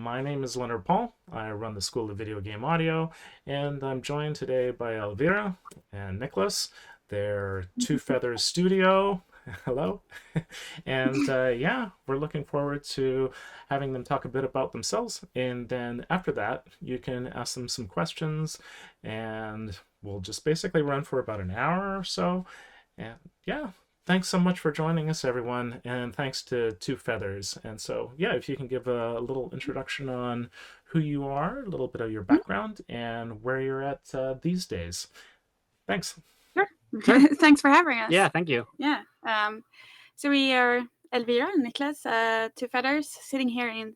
My name is Leonard Paul. I run the School of Video Game Audio, and I'm joined today by Elvira and Nicklas. They're Two Feathers Studio. Hello. And yeah, we're looking forward to having them talk a bit about themselves. And then after that, you can ask them some questions, and we'll just basically run for about an hour or so. And yeah, thanks so much for joining us, everyone, and thanks to Two Feathers. And so, yeah, if you can give a little introduction on who you are, a little bit of your background, and where you're at these days. Thanks. Sure. Thanks for having us. Yeah, thank you. Yeah. So we are Elvira and Nicklas, Two Feathers, sitting here in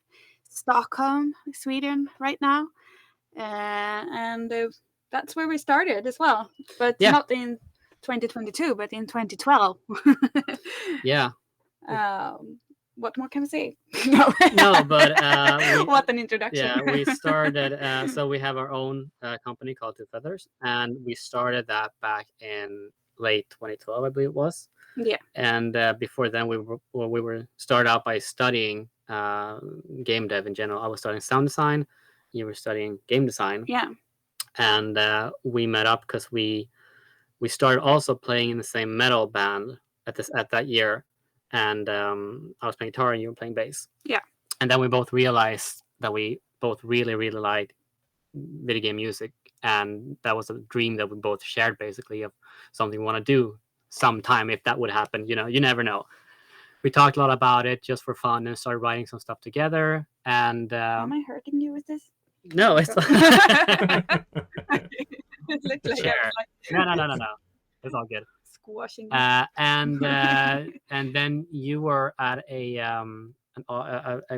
Stockholm, Sweden, right now, and that's where we started as well, but not in 2022, but in 2012. Yeah. What more can we say? No, but what an introduction. Yeah, we started. So we have our own company called Two Feathers, and we started that back in late 2012, I believe it was. Yeah. And before then, we were started out by studying game dev in general. I was studying sound design. You were studying game design. Yeah. And we met up because we started also playing in the same metal band at that year. And I was playing guitar and you were playing bass. Yeah. And then we both realized that we both really, really liked video game music. And that was a dream that we both shared, basically, of something we want to do sometime if that would happen. You know, you never know. We talked a lot about it just for fun and started writing some stuff together. And am I hurting you with this? No, it's Sure. No. It's all good. Squashing. And then you were at a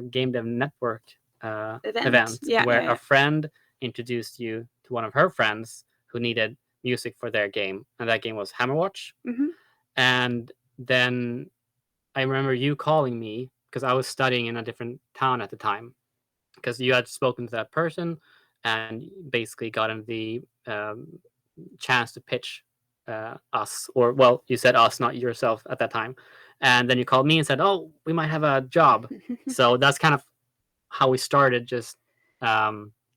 game dev network event where a friend introduced you to one of her friends who needed music for their game, and that game was Hammerwatch. Mm-hmm. And then I remember you calling me because I was studying in a different town at the time, because you had spoken to that person and basically gotten the chance to pitch us, or well, you said us, not yourself at that time. And then you called me and said, oh, we might have a job. So that's kind of how we started. Just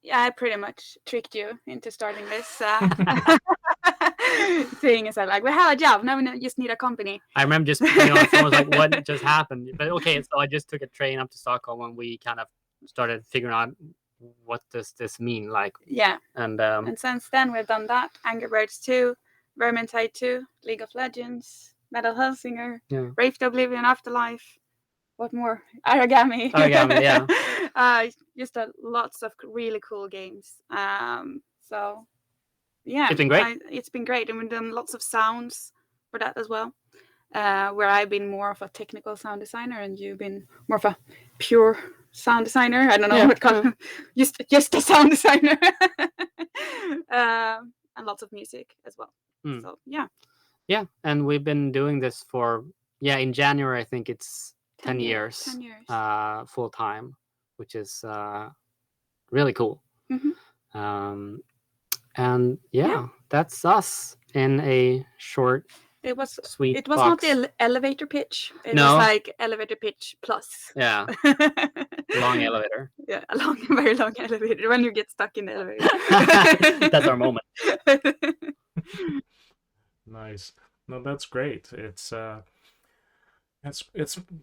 yeah, I pretty much tricked you into starting this thing. Is like, we have a job now, we just need a company. I remember just being on the phone, was like, what just happened? But okay, so I just took a train up to Stockholm and we kind of started figuring out what does this mean, like. Yeah. And since then we've done that, Angry Birds 2, Vermintide 2, League of Legends, Metal Hellsinger, Wraith to Oblivion, Afterlife. What more? Origami. Yeah. Just lots of really cool games. So yeah, it's been great. It's been great, and we've done lots of sounds for that as well. Where I've been more of a technical sound designer, and you've been more of a pure sound designer. I don't know what kind of just a sound designer. And lots of music as well. So yeah, and we've been doing this for in January I think it's 10 years. 10 years. Full time, which is really cool. Mm-hmm. And that's us in a short. It was sweet. It was box. Not the elevator pitch. It was like elevator pitch plus. Yeah. Long elevator. Yeah, very long elevator. When you get stuck in the elevator. That's our moment. Nice. No, that's great. It's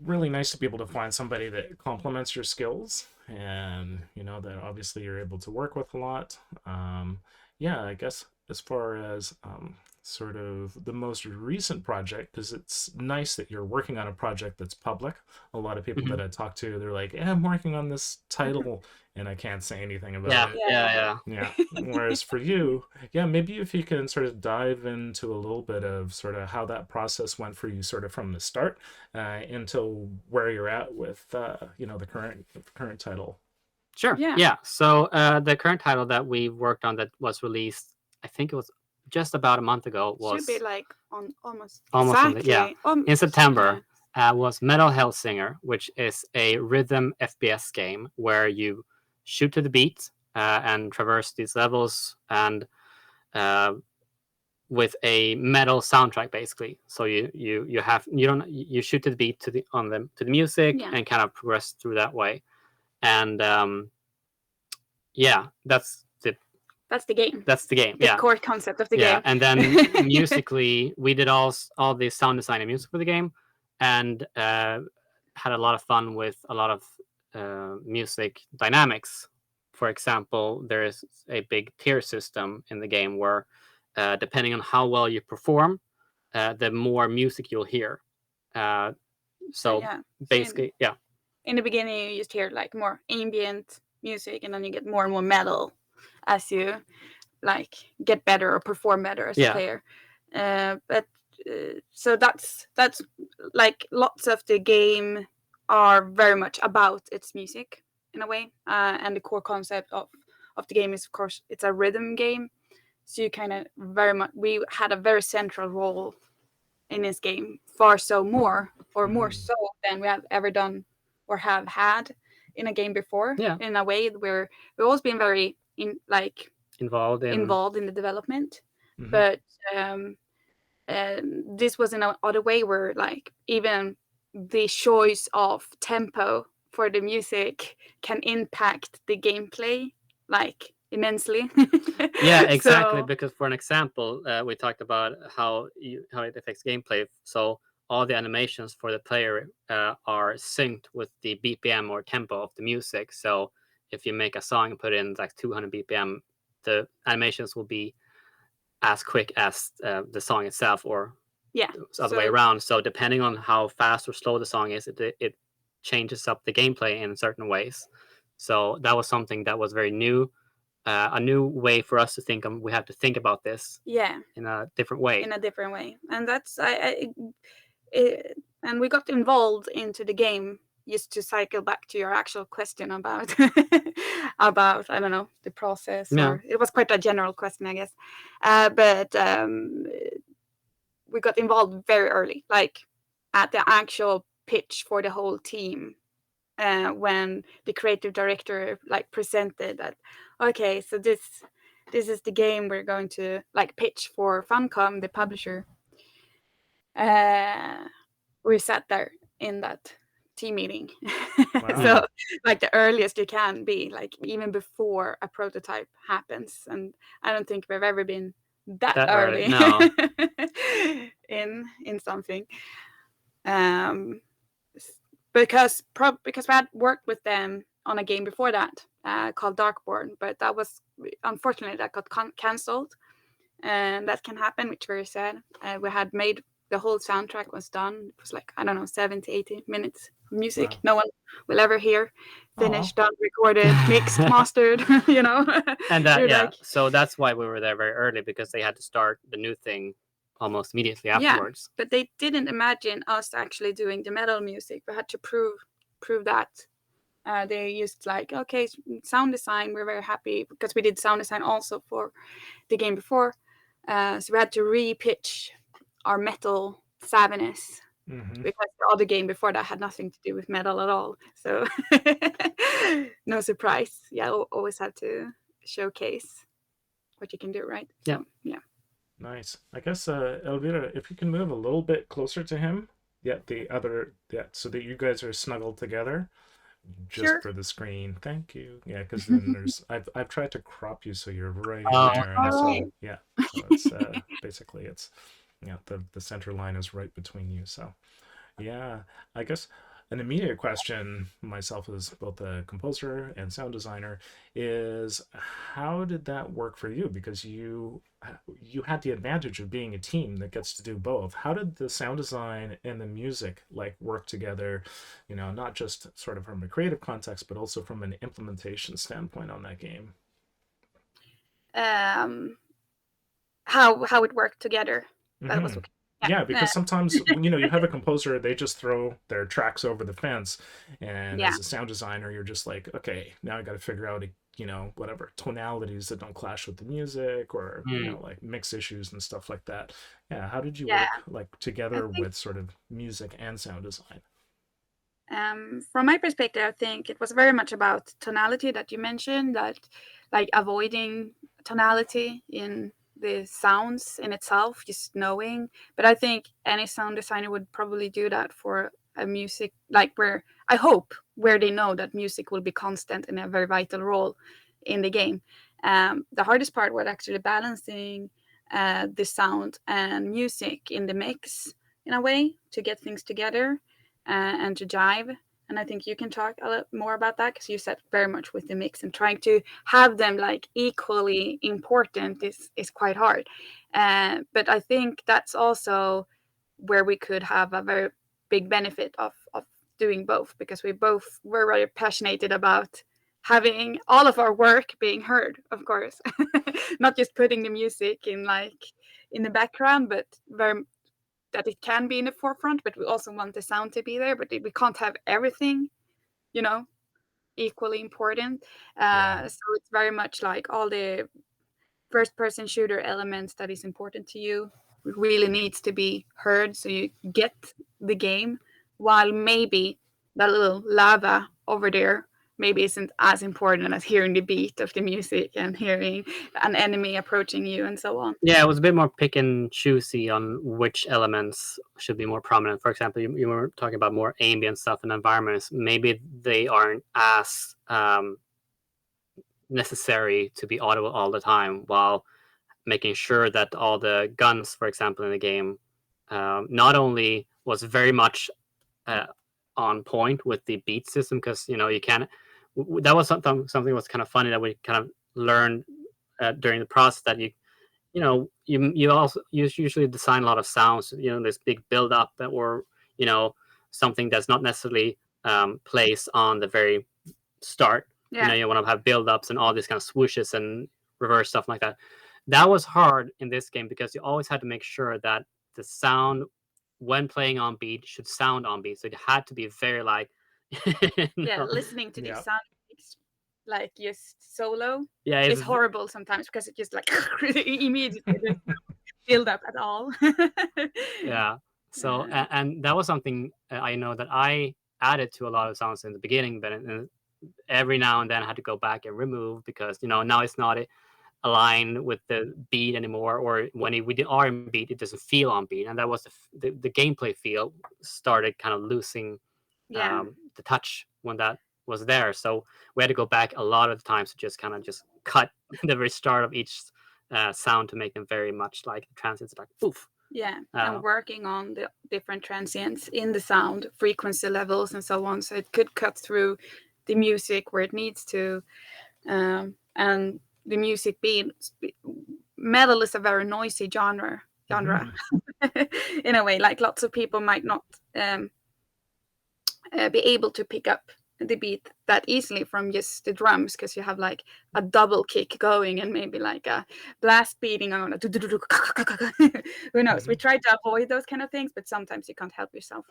really nice to be able to find somebody that complements your skills, and that obviously you're able to work with a lot. I guess as far as sort of the most recent project, because it's nice that you're working on a project that's public. A lot of people that I talk to, they're like, I'm working on this title and I can't say anything about it. Yeah. Whereas for you, maybe if you can sort of dive into a little bit of sort of how that process went for you, sort of from the start until where you're at with the current title. Sure. Yeah. So the current title that we worked on that was released, I think it was just about a month ago, was should be like on almost exactly. In September. Was Metal Hellsinger, which is a rhythm FPS game where you shoot to the beat and traverse these levels, and with a metal soundtrack basically. So you shoot to the beat to the music and kind of progress through that way. And Yeah, that's the game. That's the game. The Yeah, core concept of the yeah. game. And then musically, we did all the sound design and music for the game, and had a lot of fun with a lot of music dynamics. For example, there is a big tier system in the game where, depending on how well you perform, the more music you'll hear. So Yeah. basically, yeah. In the beginning, you just hear like more ambient music, and then you get more and more metal as you like get better or perform better as a Yeah. player. So that's like lots of the game are very much about its music in a way, and the core concept of the game is, of course, it's a rhythm game. So you kind of very much, we had a very central role in this game, far so more so than we have ever done or have had in a game before. Yeah. In a way where we've always been very involved in the development, but this was in another way where like even the choice of tempo for the music can impact the gameplay like immensely. Yeah, exactly. So, Because for an example, we talked about how it affects gameplay. So all the animations for the player are synced with the BPM or tempo of the music. So if you make a song and put in like 200 BPM, the animations will be as quick as the song itself, or yeah, the other way around. So depending on how fast or slow the song is, it changes up the gameplay in certain ways. So that was something that was very new, a new way for us to think. We have to think about this, in a different way. And that's and we got involved into the game just to cycle back to your actual question about about, I don't know, the process. Yeah. Or it was quite a general question, I guess. But we got involved very early, like at the actual pitch for the whole team. When the creative director like presented that, okay, so this is the game we're going to like pitch for Funcom, the publisher. We sat there in that team meeting. Wow. So like the earliest you can be, like even before a prototype happens. And I don't think we've ever been that early. No. in something. Because we had worked with them on a game before that called Darkborn, but that was, unfortunately, that got cancelled, and that can happen, which is very sad. We had made, the whole soundtrack was done. It was like, I don't know, 70, 80 minutes of music. Wow. No one will ever hear. Finished, done, recorded, mixed, mastered, you know. And that, yeah, like, so that's why we were there very early, because they had to start the new thing almost immediately afterwards. Yeah, but they didn't imagine us actually doing the metal music. We had to prove that. They used like, okay, sound design, we're very happy because we did sound design also for the game before. So we had to re-pitch our metal savviness, because the other game before that had nothing to do with metal at all. So no surprise. Yeah, always have to showcase what you can do, right? Yeah. So, yeah. Nice. I guess, Elvira, if you can move a little bit closer to him. Yeah, so that you guys are snuggled together. Just for the screen. Thank you. Yeah, because then there's I've tried to crop you so you're right in there. And so, yeah. So it's basically it's, the center line is right between you. So yeah, I guess an immediate question, myself as both a composer and sound designer, is how did that work for you? Because you had the advantage of being a team that gets to do both. How did the sound design and the music like work together, not just sort of from a creative context, but also from an implementation standpoint on that game? How it worked together. That was okay. Yeah, because sometimes, you have a composer, they just throw their tracks over the fence. And as a sound designer, you're just like, okay, now I got to figure out, whatever tonalities that don't clash with the music, or, like mix issues and stuff like that. Yeah. How did you work like together with sort of music and sound design? From my perspective, I think it was very much about tonality that you mentioned, that like avoiding tonality in the sounds in itself, just knowing. But I think any sound designer would probably do that for a music, like where they know that music will be constant and a very vital role. in the game. The hardest part was actually balancing the sound and music in the mix in a way to get things together and to jive. And I think you can talk a lot more about that because you said very much with the mix, and trying to have them like equally important is quite hard. But I think that's also where we could have a very big benefit of doing both, because we both were very passionate about having all of our work being heard, of course. Not just putting the music in like in the background, but very that it can be in the forefront, but we also want the sound to be there, but we can't have everything, you know, equally important. So it's very much like all the first person shooter elements that is important to you really needs to be heard so you get the game, while maybe that little lava over there maybe isn't as important as hearing the beat of the music and hearing an enemy approaching you and so on. Yeah, it was a bit more pick and choosy on which elements should be more prominent. For example, you were talking about more ambient stuff and environments. Maybe they aren't as necessary to be audible all the time, while making sure that all the guns, for example, in the game, not only was very much on point with the beat system, because you can. That was something was kind of funny that we kind of learned during the process, that you also usually design a lot of sounds, this big build up that, or something that's not necessarily placed on the very start. You want to have build ups and all these kind of swooshes and reverse stuff like that. That was hard in this game because you always had to make sure that the sound when playing on beat should sound on beat. So it had to be very like listening to these sound effects like just solo it's horrible sometimes, because it just like immediately doesn't build up at all. So and that was something I know that I added to a lot of sounds in the beginning, but every now and then I had to go back and remove, because now it's not aligned with the beat anymore, or when we are in beat, it doesn't feel on beat, and that was the gameplay feel started kind of losing the touch when that was there. So we had to go back a lot of the times to just cut the very start of each sound to make them very much like transients, like poof. And working on the different transients in the sound, frequency levels and so on, so it could cut through the music where it needs to. And the music being metal is a very noisy genre in a way, like lots of people might not be able to pick up the beat that easily from just the drums, because you have like a double kick going and maybe like a blast beating on who knows. We try to avoid those kind of things, but sometimes you can't help yourself,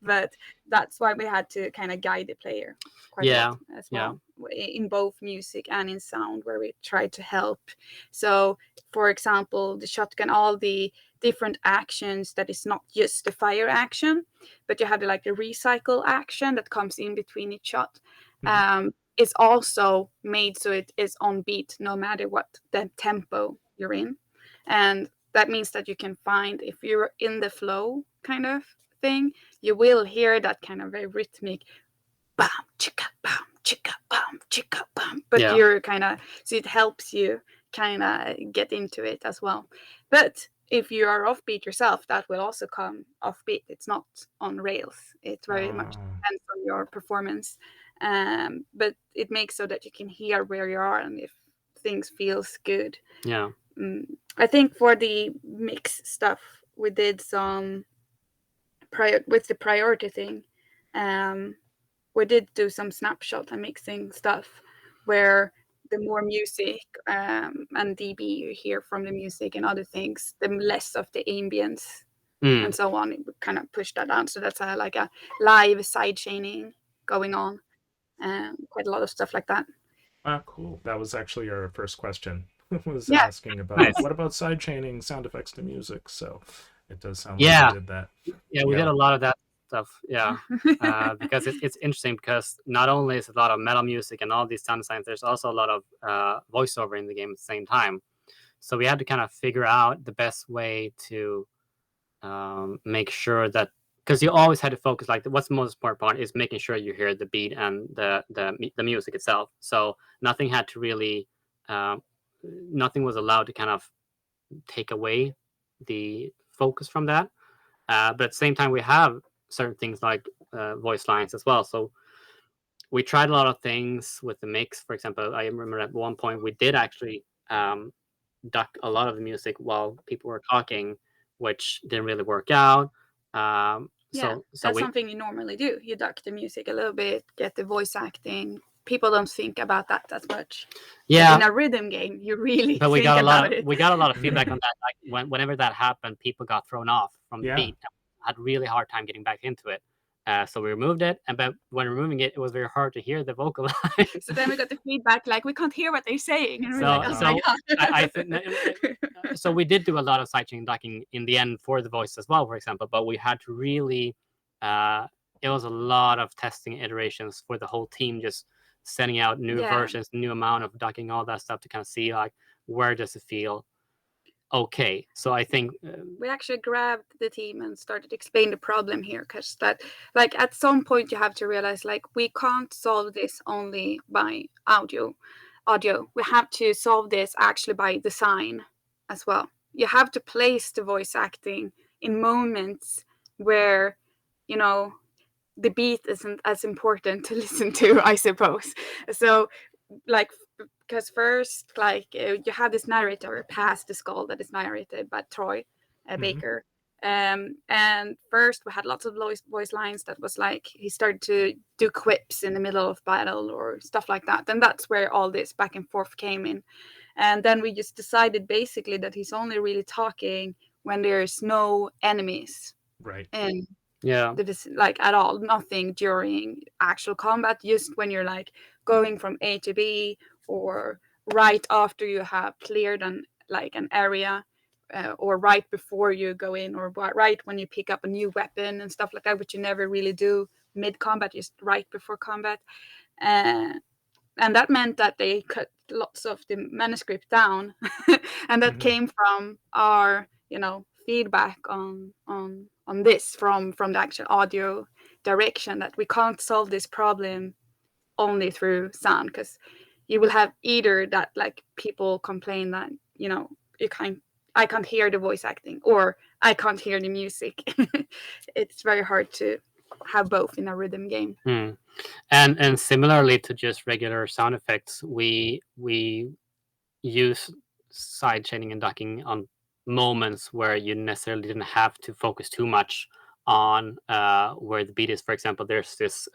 but that's why we had to kind of guide the player quite a lot as well, in both music and in sound, where we tried to help. So for example, the shotgun, all the different actions, that is not just the fire action, but you have the recycle action that comes in between each shot. Is also made so it is on beat no matter what the tempo you're in. And that means that you can find, if you're in the flow kind of thing, you will hear that kind of very rhythmic bam chicka bam chicka bam chicka bam, but you're kind of, so it helps you kind of get into it as well. But if you are offbeat yourself, that will also come offbeat. It's not on rails. It very much depends on your performance. But it makes so that you can hear where you are and if things feels good. I think for the mix stuff, we did some with the priority thing. We did do some snapshot and mixing stuff where the more music and dB you hear from the music and other things, the less of the ambience and so on. It would kind of push that down. So that's like a live side chaining going on. Quite a lot of stuff like that. Cool. That was actually our first question. Was asking about what about side chaining sound effects to music. So it does sound like you did that. We did a lot of that stuff. Because it's interesting, because not only is a lot of metal music and all these sound designs, there's also a lot of voiceover in the game at the same time. So we had to kind of figure out the best way to make sure that because you always had to focus. Like, what's the most important part is making sure you hear the beat and the music itself. So nothing had to really, nothing was allowed to kind of take away the focus from that. But at the same time, we have certain things like voice lines as well. So we tried a lot of things with the mix. For example, I remember at one point we did actually duck a lot of the music while people were talking, which didn't really work out. Yeah, So that's we, something you normally do. You duck the music a little bit, get the voice acting. People don't think about that as much. But yeah, in a rhythm game, you really but we think got a lot about of it. we got a lot of feedback on that. Like whenever that happened, people got thrown off from the Yeah. beat. Had really hard time getting back into it. So we removed it, and but when removing it, it was very hard to hear the vocal lines. So then we got the feedback like, we can't hear what they're saying. And we're So- like, oh my God. I think so we did do a lot of sidechain ducking in the end for the voice as well, for example, but we had to really it was a lot of testing iterations for the whole team, just sending out new Yeah. versions, new amount of ducking, all that stuff to kind of see like where does it feel okay. So I think We actually grabbed the team and started to explain the problem here, because that, like, at some point you have to realize, like, we can't solve this only by audio. We have to solve this actually by design as well. You have to place the voice acting in moments where, you know, the beat isn't as important to listen to, I suppose. So, like, because first, like, you have this narrator past the skull that is narrated by Troy Baker. And first we had lots of voice lines that was like, he started to do quips in the middle of battle or stuff like that. And that's where all this back and forth came in. And then we just decided basically that he's only really talking when there's no enemies. Right. And yeah, like at all, nothing during actual combat, just when you're like going from A to B, or right after you have cleared an area, or right before you go in, or right when you pick up a new weapon and stuff like that, which you never really do mid combat, just right before combat. And that meant that they cut lots of the manuscript down and that came from our feedback on this from the actual audio direction, that we can't solve this problem only through sound, because you will have either that, like, people complain that I can't hear the voice acting, or I can't hear the music. It's very hard to have both in a rhythm game. And similarly to just regular sound effects, we use side chaining and ducking on moments where you necessarily didn't have to focus too much on where the beat is. For example, there's this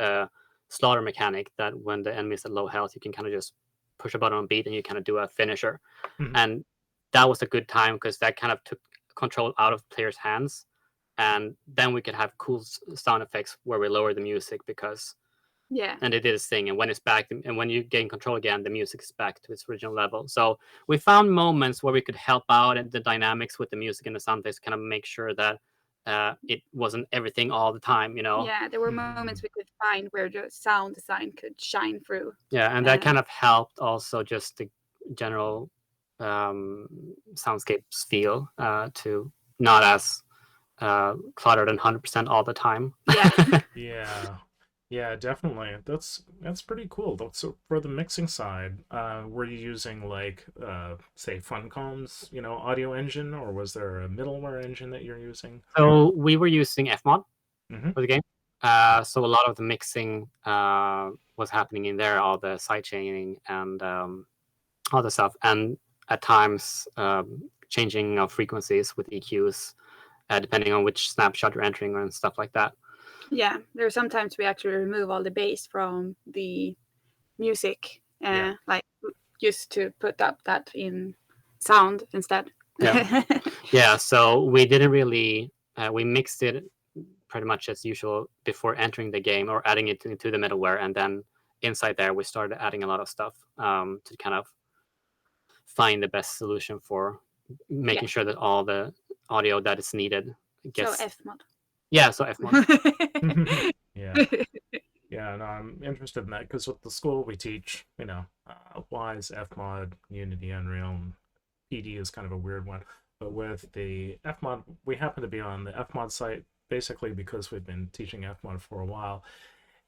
slaughter mechanic that when the enemy is at low health, you can kind of just push a button on beat and you kind of do a finisher. And that was a good time because that kind of took control out of players' hands. And then we could have cool sound effects where we lower the music because and it did its thing. And when it's back, and when you gain control again, the music is back to its original level. So we found moments where we could help out and the dynamics with the music and the sound effects, kind of make sure that it wasn't everything all the time, Yeah, there were moments we could find where the sound design could shine through. Yeah, and that kind of helped also just the general soundscapes feel to not as cluttered and 100% all the time. Yeah. Yeah, definitely. That's pretty cool. So for the mixing side, were you using like say Funcom's, audio engine, or was there a middleware engine that you're using? So we were using Fmod for the game. So a lot of the mixing was happening in there, all the sidechaining and all the stuff, and at times changing of frequencies with EQs, depending on which snapshot you're entering and stuff like that. Yeah, there are sometimes we actually remove all the bass from the music, like just to put up that in sound instead. Yeah. So we didn't really we mixed it pretty much as usual before entering the game or adding it into the middleware, and then inside there we started adding a lot of stuff to kind of find the best solution for making sure that all the audio that is needed gets. So Fmod. Yeah, so Fmod. Yeah, no, I'm interested in that because with the school we teach, Wise, Fmod, Unity, Unreal, and PD is kind of a weird one. But with the Fmod, we happen to be on the Fmod site basically because we've been teaching FMOD for a while,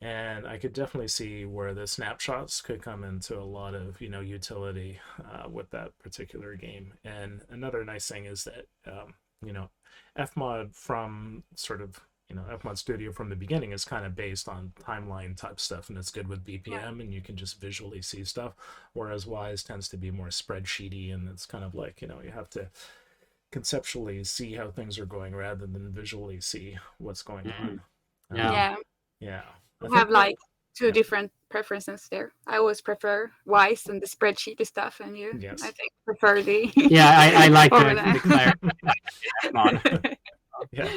and I could definitely see where the snapshots could come into a lot of utility with that particular game. And another nice thing is that FMOD from sort of FMOD Studio from the beginning is kind of based on timeline type stuff, and it's good with BPM, and you can just visually see stuff. Whereas Wise tends to be more spreadsheety, and it's kind of like you have to conceptually see how things are going rather than visually see what's going on. Yeah. Yeah. We have like two different preferences there. I always prefer Wise and the spreadsheety stuff, and you, Yes. I think, prefer the. Yeah, I like over the clarity. Yeah,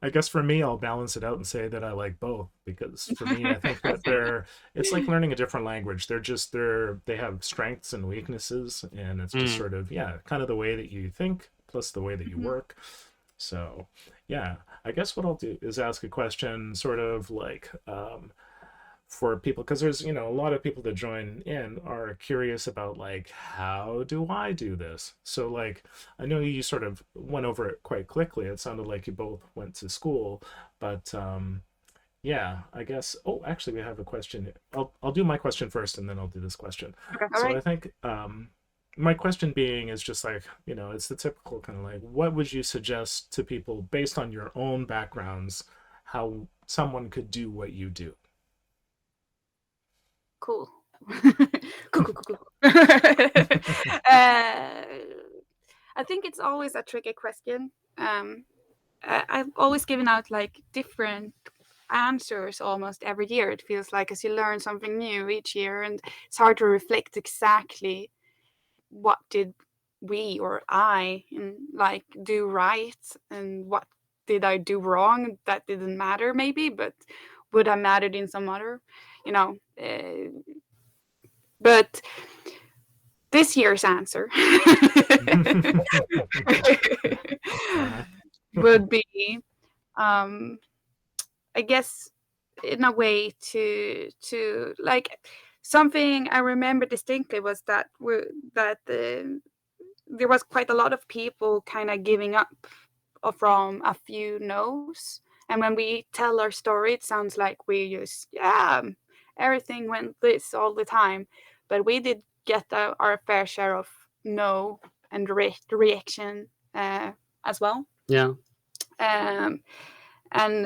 I guess for me, I'll balance it out and say that I like both, because for me, I think that it's like learning a different language. They have strengths and weaknesses, and it's just sort of, kind of the way that you think plus the way that you work. So, yeah, I guess what I'll do is ask a question sort of like, for people, because there's a lot of people that join in are curious about like, how do I do this? So like, I know you sort of went over it quite quickly. It sounded like you both went to school, but yeah, I guess. Oh, actually, we have a question. I'll do my question first, and then I'll do this question. Okay, So right. I think my question being is just like, it's the typical kind of like, what would you suggest to people based on your own backgrounds, how someone could do what you do? Cool. Cool. I think it's always a tricky question. I've always given out like different answers almost every year. It feels like as you learn something new each year, and it's hard to reflect exactly what did we or I like do right and what did I do wrong that didn't matter maybe, but would have mattered in some other, but this year's answer would be, I guess, in a way to like something I remember distinctly was that there was quite a lot of people kind of giving up from a few no's, and when we tell our story, it sounds like we just everything went this all the time, but we did get our fair share of no and direct reaction as well. Yeah. And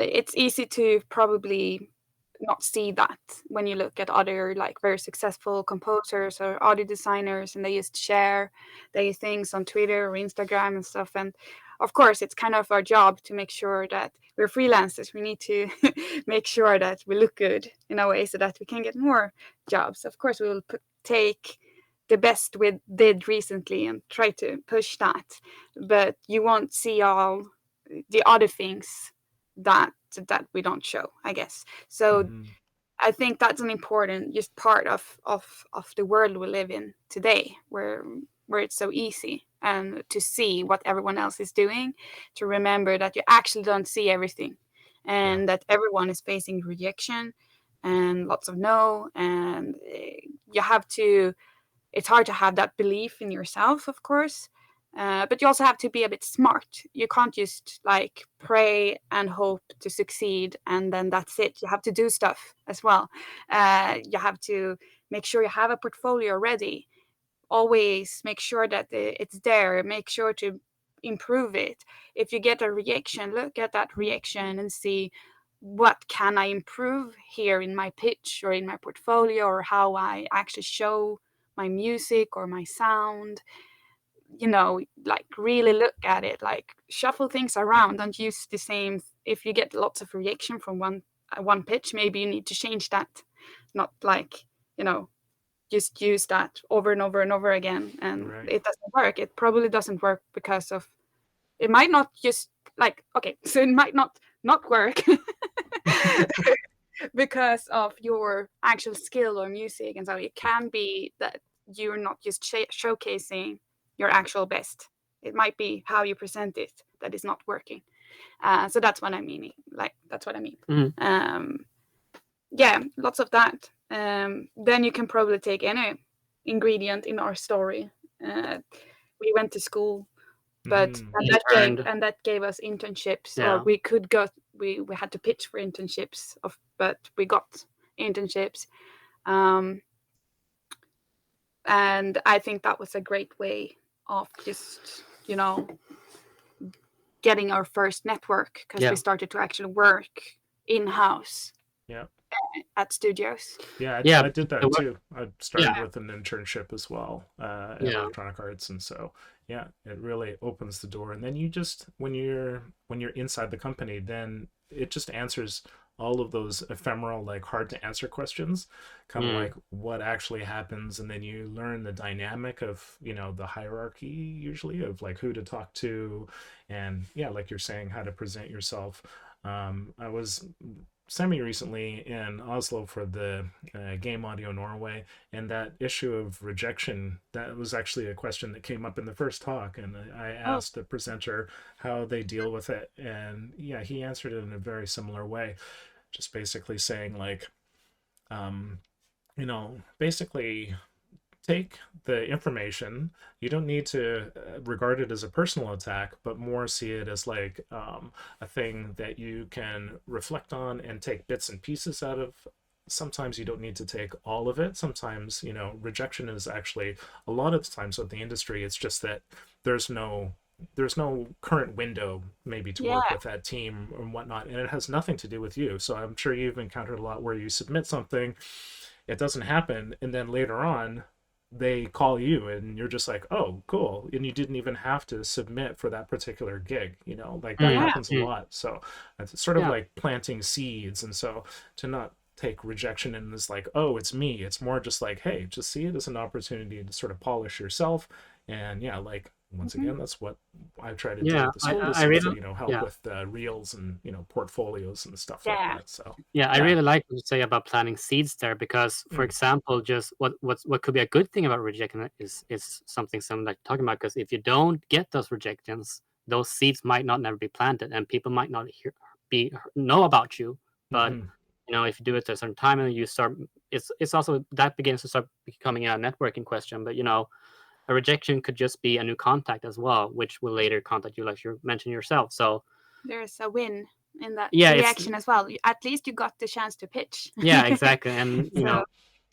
it's easy to probably not see that when you look at other like very successful composers or audio designers, and they just share their things on Twitter or Instagram and stuff. And of course, it's kind of our job to make sure that we're freelancers. We need to make sure that we look good in a way so that we can get more jobs. Of course, we will take the best we did recently and try to push that, but you won't see all the other things that we don't show, I guess. So I think that's an important just part of the world we live in today, where it's so easy and to see what everyone else is doing, to remember that you actually don't see everything, and that everyone is facing rejection and lots of no, and you have to. It's hard to have that belief in yourself, of course. But you also have to be a bit smart. You can't just like pray and hope to succeed and then that's it. You have to do stuff as well. You have to make sure you have a portfolio ready. Always make sure that it's there. Make sure to improve it. If you get a reaction, look at that reaction and see what can I improve here in my pitch or in my portfolio, or how I actually show my music or my sound. Like really look at it, like shuffle things around. Don't use the same. If you get lots of reaction from one pitch, maybe you need to change that. Not like, just use that over and over and over again, and it doesn't work. It probably doesn't work because of, it might not just like, okay, so it might not work because of your actual skill or music. And so it can be that you're not just showcasing your actual best. It might be how you present it that is not working. So that's what I mean. That's what I mean. Yeah, lots of that. Then you can probably take any ingredient in our story. We went to school, but and that gave us internships, or we could go we had to pitch for internships, but we got internships. And I think that was a great way of just, getting our first network, because we started to actually work in-house at studios. Yeah, Yeah, I did that too. I started with an internship as well at Electronic Arts, and so it really opens the door. And then you just when you're inside the company, then it just answers all of those ephemeral, like hard to answer questions, kind of like what actually happens, and then you learn the dynamic of the hierarchy usually of like who to talk to, and like you're saying, how to present yourself. I was semi-recently in Oslo for the Game Audio Norway, and that issue of rejection, that was actually a question that came up in the first talk, and I asked the presenter how they deal with it, and he answered it in a very similar way, just basically saying like, basically take the information. You don't need to regard it as a personal attack, but more see it as like a thing that you can reflect on and take bits and pieces out of. Sometimes you don't need to take all of it. Sometimes rejection is actually, a lot of times with the industry, it's just that there's no current window maybe to work with that team and whatnot, and it has nothing to do with you. So I'm sure you've encountered a lot where you submit something, it doesn't happen, and then later on they call you and you're just like, oh, cool, and you didn't even have to submit for that particular gig. Like that happens a lot. So it's sort of like planting seeds, and so to not take rejection and it's like, oh, it's me, it's more just like, hey, just see it as an opportunity to sort of polish yourself. And like, once again, that's what I try to do at the school, I really, to help with reels and portfolios and stuff like that. So I really like what you say about planting seeds there, because for example, just what could be a good thing about rejection is something like talking about, because if you don't get those rejections, those seeds might not never be planted, and people might not know about you. But if you do it at a certain time and you start, it's also that begins to start becoming a networking question. But a rejection could just be a new contact as well, which will later contact you, like you mentioned yourself. So there's a win in that reaction as well. At least you got the chance to pitch. Yeah, exactly. And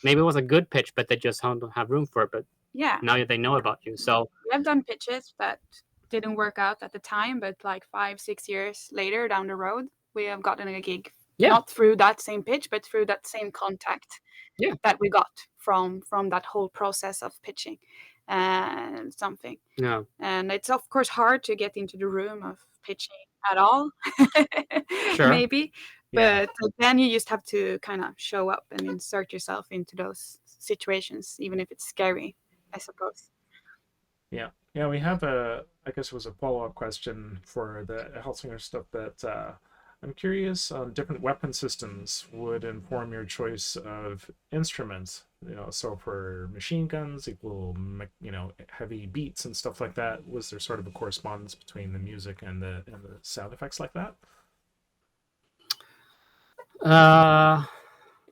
maybe it was a good pitch, but they just don't have room for it. But now they know about you. So we have done pitches that didn't work out at the time, but like 5-6 years later down the road, we have gotten a gig. Not through that same pitch, but through that same contact that we got from that whole process of pitching and something. And it's of course hard to get into the room of pitching at all. Maybe. But then you just have to kind of show up and insert yourself into those situations, even if it's scary, I suppose. Yeah, we have I guess it was a follow-up question for the Hellsinger stuff, that I'm curious on different weapon systems would inform your choice of instruments. So for machine guns equal, heavy beats and stuff like that. Was there sort of a correspondence between the music and the sound effects like that?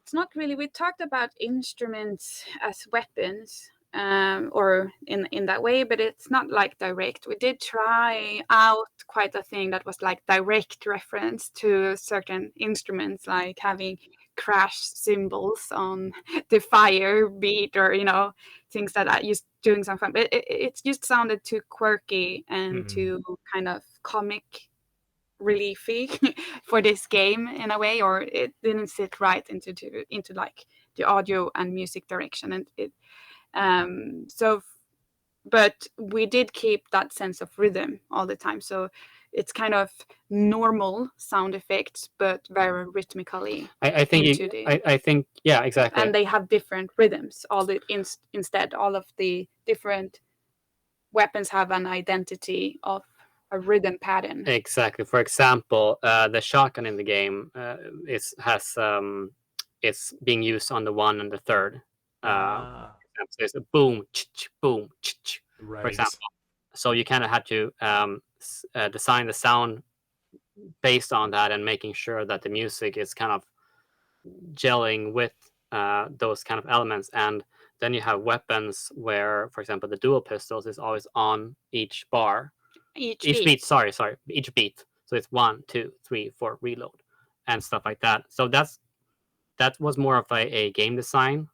It's not really. We talked about instruments as weapons, or in that way, but it's not like direct. We did try out quite a thing that was like direct reference to certain instruments, like having crash cymbals on the fire beat, or things like that, just doing some fun. But it just sounded too quirky and too kind of comic reliefy for this game in a way, or it didn't sit right into like the audio and music direction, and it but we did keep that sense of rhythm all the time, so it's kind of normal sound effects but very rhythmically. I think exactly, and they have different rhythms. Instead all of the different weapons have an identity of a rhythm pattern. Exactly. For example, the shotgun in the game it's being used on the 1 and the 3rd. So it's a boom, boom, for example. So you kind of had to design the sound based on that, and making sure that the music is kind of gelling with those kind of elements. And then you have weapons where, for example, the dual pistols is always on each bar. Each beat. Each beat. So it's 1, 2, 3, 4, reload, and stuff like that. So that was more of a game design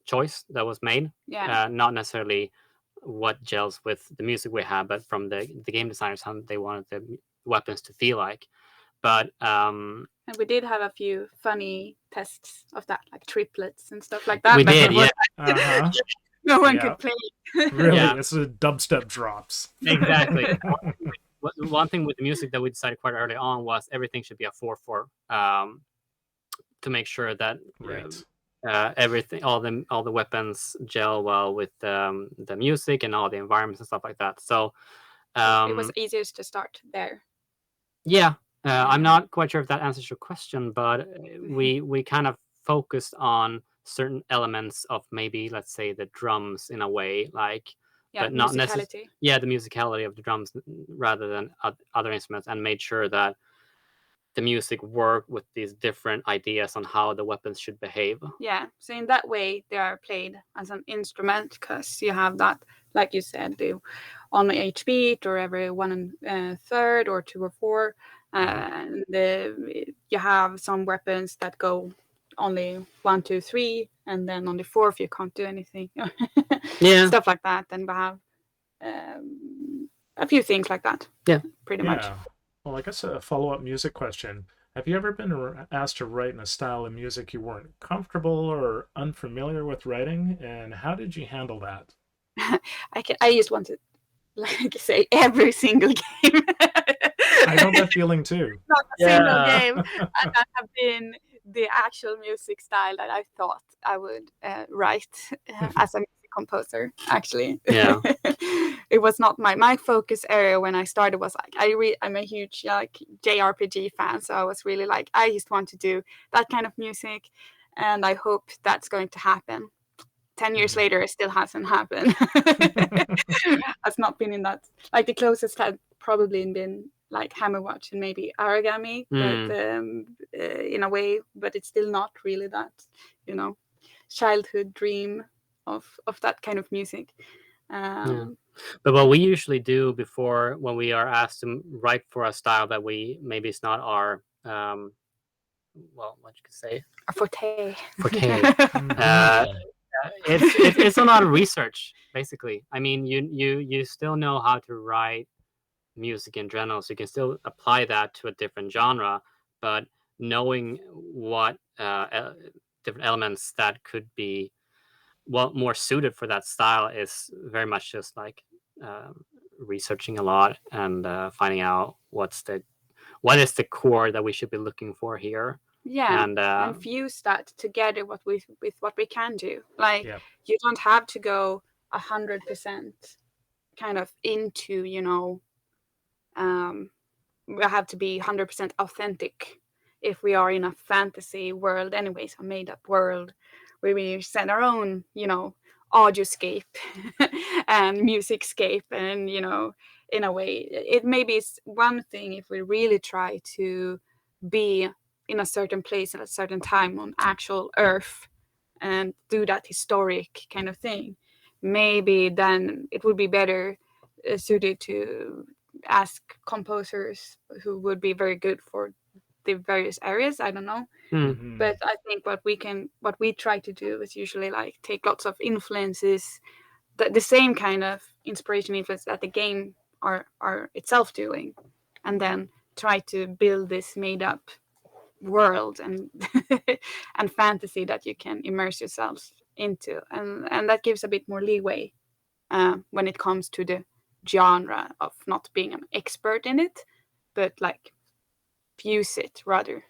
choice that was made, Yeah. not necessarily what gels with the music we have, but from the game designers how they wanted the weapons to feel like. But And we did have a few funny tests of that, like triplets and stuff like that. we but did, it was- yeah, No one Yeah. could play. Really, Yeah. it's a dubstep drops. exactly. One thing with the music that we decided quite early on was everything should be a 4/4, to make sure that Right. everything, all the weapons gel well with the music and all the environments and stuff like that. So It was easiest to start there. yeah, I'm not quite sure if that answers your question, but we kind of focused on certain elements of maybe, let's say, the drums in a way, like, Yeah, but not necessarily, musicality. yeah, the musicality of the drums rather than other instruments, and made sure that the music worked with these different ideas on how the weapons should behave. Yeah, so in that way they are played as an instrument, because you have that, like you said, on each beat, or every 1/3 or 2 or 4, and you have some weapons that go only 1, 2, 3, and then on the 4th you can't do anything. Yeah. Stuff like that. And we have a few things like that. Yeah. Pretty much. Yeah. Well, I guess a follow-up music question. Have you ever been asked to write in a style of music you weren't comfortable or unfamiliar with writing, and how did you handle that? I just want to like say every single game. I know that feeling too. Not a Yeah. single game. And that have been the actual music style that I thought I would write as a music composer, actually. Yeah. It was not my focus area when I started. Was like I'm a huge like JRPG fan, so I was really like, I just want to do that kind of music, and I hope that's going to happen. 10 years later, it still hasn't happened. Has not been in that. Like the closest had probably been like Hammerwatch and maybe Origami, but in a way, but it's still not really that, childhood dream of that kind of music. Yeah. But what we usually do before, when we are asked to write for a style that we maybe it's not our well, what you could say, A forte. It's a lot of research, basically. I mean, you still know how to write music in general, so you can still apply that to a different genre, but knowing what different elements that could be more suited for that style is very much just like researching a lot and finding out what is the core that we should be looking for here. Yeah, and fuse that together with what we can do. Like, Yep. you don't have to go 100% kind of into, we have to be 100% authentic if we are in a fantasy world, anyways, a made-up world where we set our own, audioscape and musicscape, and in a way, it maybe is one thing if we really try to be in a certain place at a certain time on actual Earth and do that historic kind of thing. Maybe then it would be better suited to ask composers who would be very good for the various areas. I don't know. Mhm. But I think what we try to do is usually like take lots of influences, the same kind of inspiration influence that the game are itself doing, and then try to build this made up world and and fantasy that you can immerse yourself into, and that gives a bit more leeway when it comes to the genre of not being an expert in it, but like fuse it rather.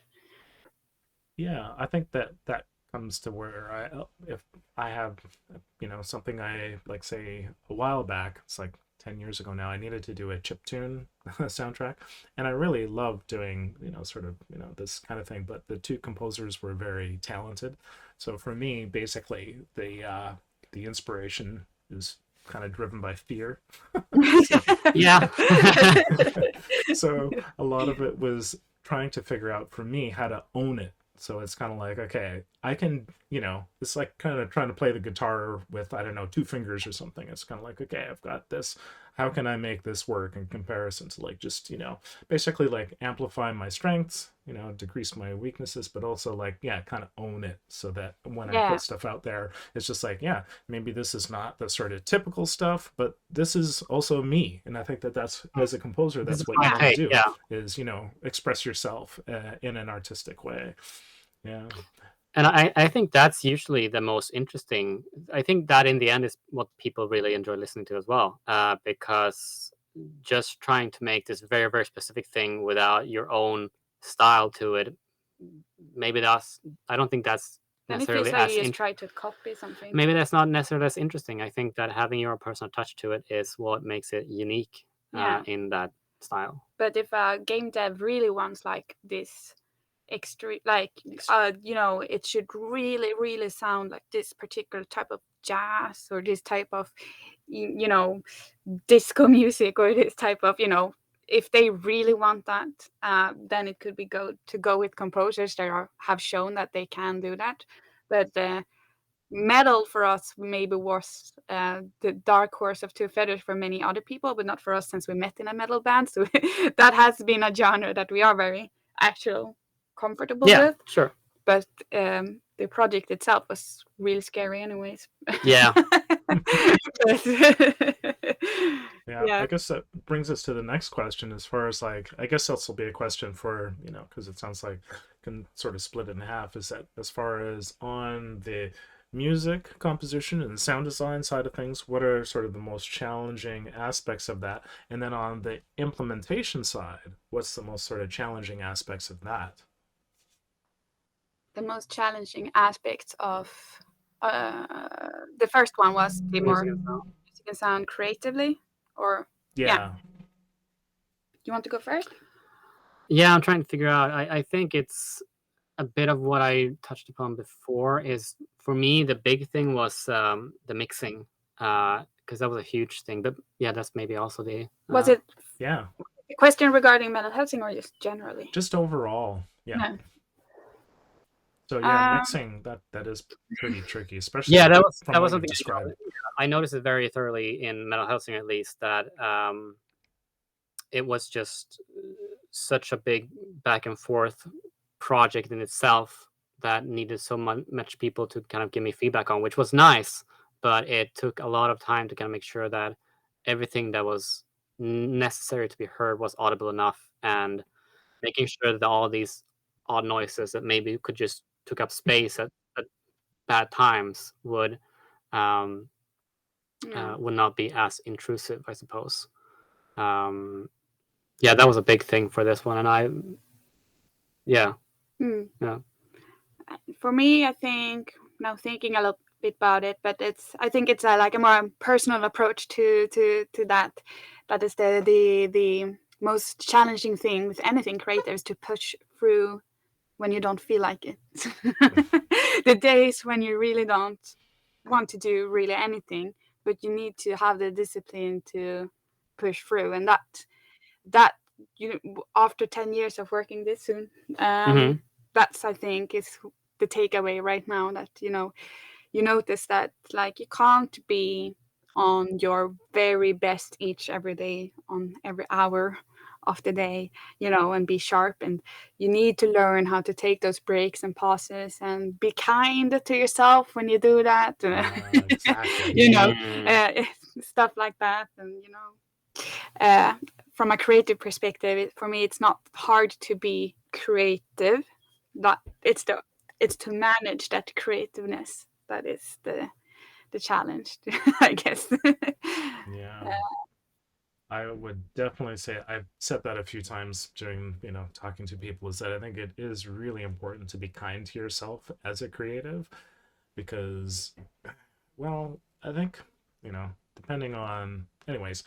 Yeah, I think that comes to where if I have, something I like, say a while back, it's like 10 years ago now, I needed to do a chiptune soundtrack, and I really loved doing, sort of, this kind of thing, but the two composers were very talented. So for me, basically, the inspiration is kind of driven by fear. yeah. So a lot of it was trying to figure out for me how to own it. So it's kind of like, okay, I can, it's like kind of trying to play the guitar with, I don't know, 2 fingers or something. It's kind of like, okay, I've got this how can I make this work in comparison to like just, basically like amplify my strengths, decrease my weaknesses, but also like, yeah, kind of own it so that when I put stuff out there, it's just like, yeah, maybe this is not the sort of typical stuff, but this is also me. And I think that that's, as a composer, that's what you want to do, is, express yourself in an artistic way. Yeah. And I think that's usually the most interesting. I think that in the end is what people really enjoy listening to as well, because just trying to make this very, very specific thing without your own style to it, maybe I don't think that's necessarily like you just try to copy something. Maybe that's not necessarily as interesting. I think that having your personal touch to it is what makes it unique in that style. But if a game dev really wants like this extreme, like it should really sound like this particular type of jazz or this type of disco music or this type of if they really want that, then it could be go with composers that have shown that they can do that. But metal for us maybe was the dark horse of two feathers for many other people, but not for us since we met in a metal band. So that has been a genre that we are very comfortable with. Sure. But the project itself was really scary anyways. Yeah. Yeah, I guess that brings us to the next question as far as like, I guess this will be a question for, because it sounds like can sort of split it in half, is that as far as on the music composition and sound design side of things, what are sort of the most challenging aspects of that? And then on the implementation side, what's the most sort of challenging aspects of that? The most challenging aspects of the first one was the more music and sound creatively, or yeah. You want to go first? Yeah, I'm trying to figure out. I think it's a bit of what I touched upon before. Is for me the big thing was the mixing, because that was a huge thing. But yeah, that's maybe also the was it a question regarding Metal Hellsinger or just generally? Just overall, yeah. So mixing that is pretty tricky, especially that was something described. I noticed it very thoroughly in Metal Hellsinger, at least, that it was just such a big back and forth project in itself that needed so much people to kind of give me feedback on, which was nice, but it took a lot of time to kind of make sure that everything that was necessary to be heard was audible enough, and making sure that all these odd noises that maybe could just took up space at bad times would not be as intrusive, I suppose. That was a big thing for this one, and for me, I think now thinking a little bit about it, but I think it's like a more personal approach to that. That is the most challenging thing with anything creative, is to push through when you don't feel like it. The days when you really don't want to do really anything, but you need to have the discipline to push through. And that after 10 years of working this soon, that's, I think, is the takeaway right now, that you notice that like you can't be on your very best every day, on every hour of the day, and be sharp, and you need to learn how to take those breaks and pauses and be kind to yourself when you do that. Exactly. Stuff like that. And from a creative perspective, for me, it's not hard to be creative, but it's to manage that creativeness that is the challenge, I guess. I would definitely say, I've said that a few times during, talking to people, is that I think it is really important to be kind to yourself as a creative, because, well, I think, depending on, anyways,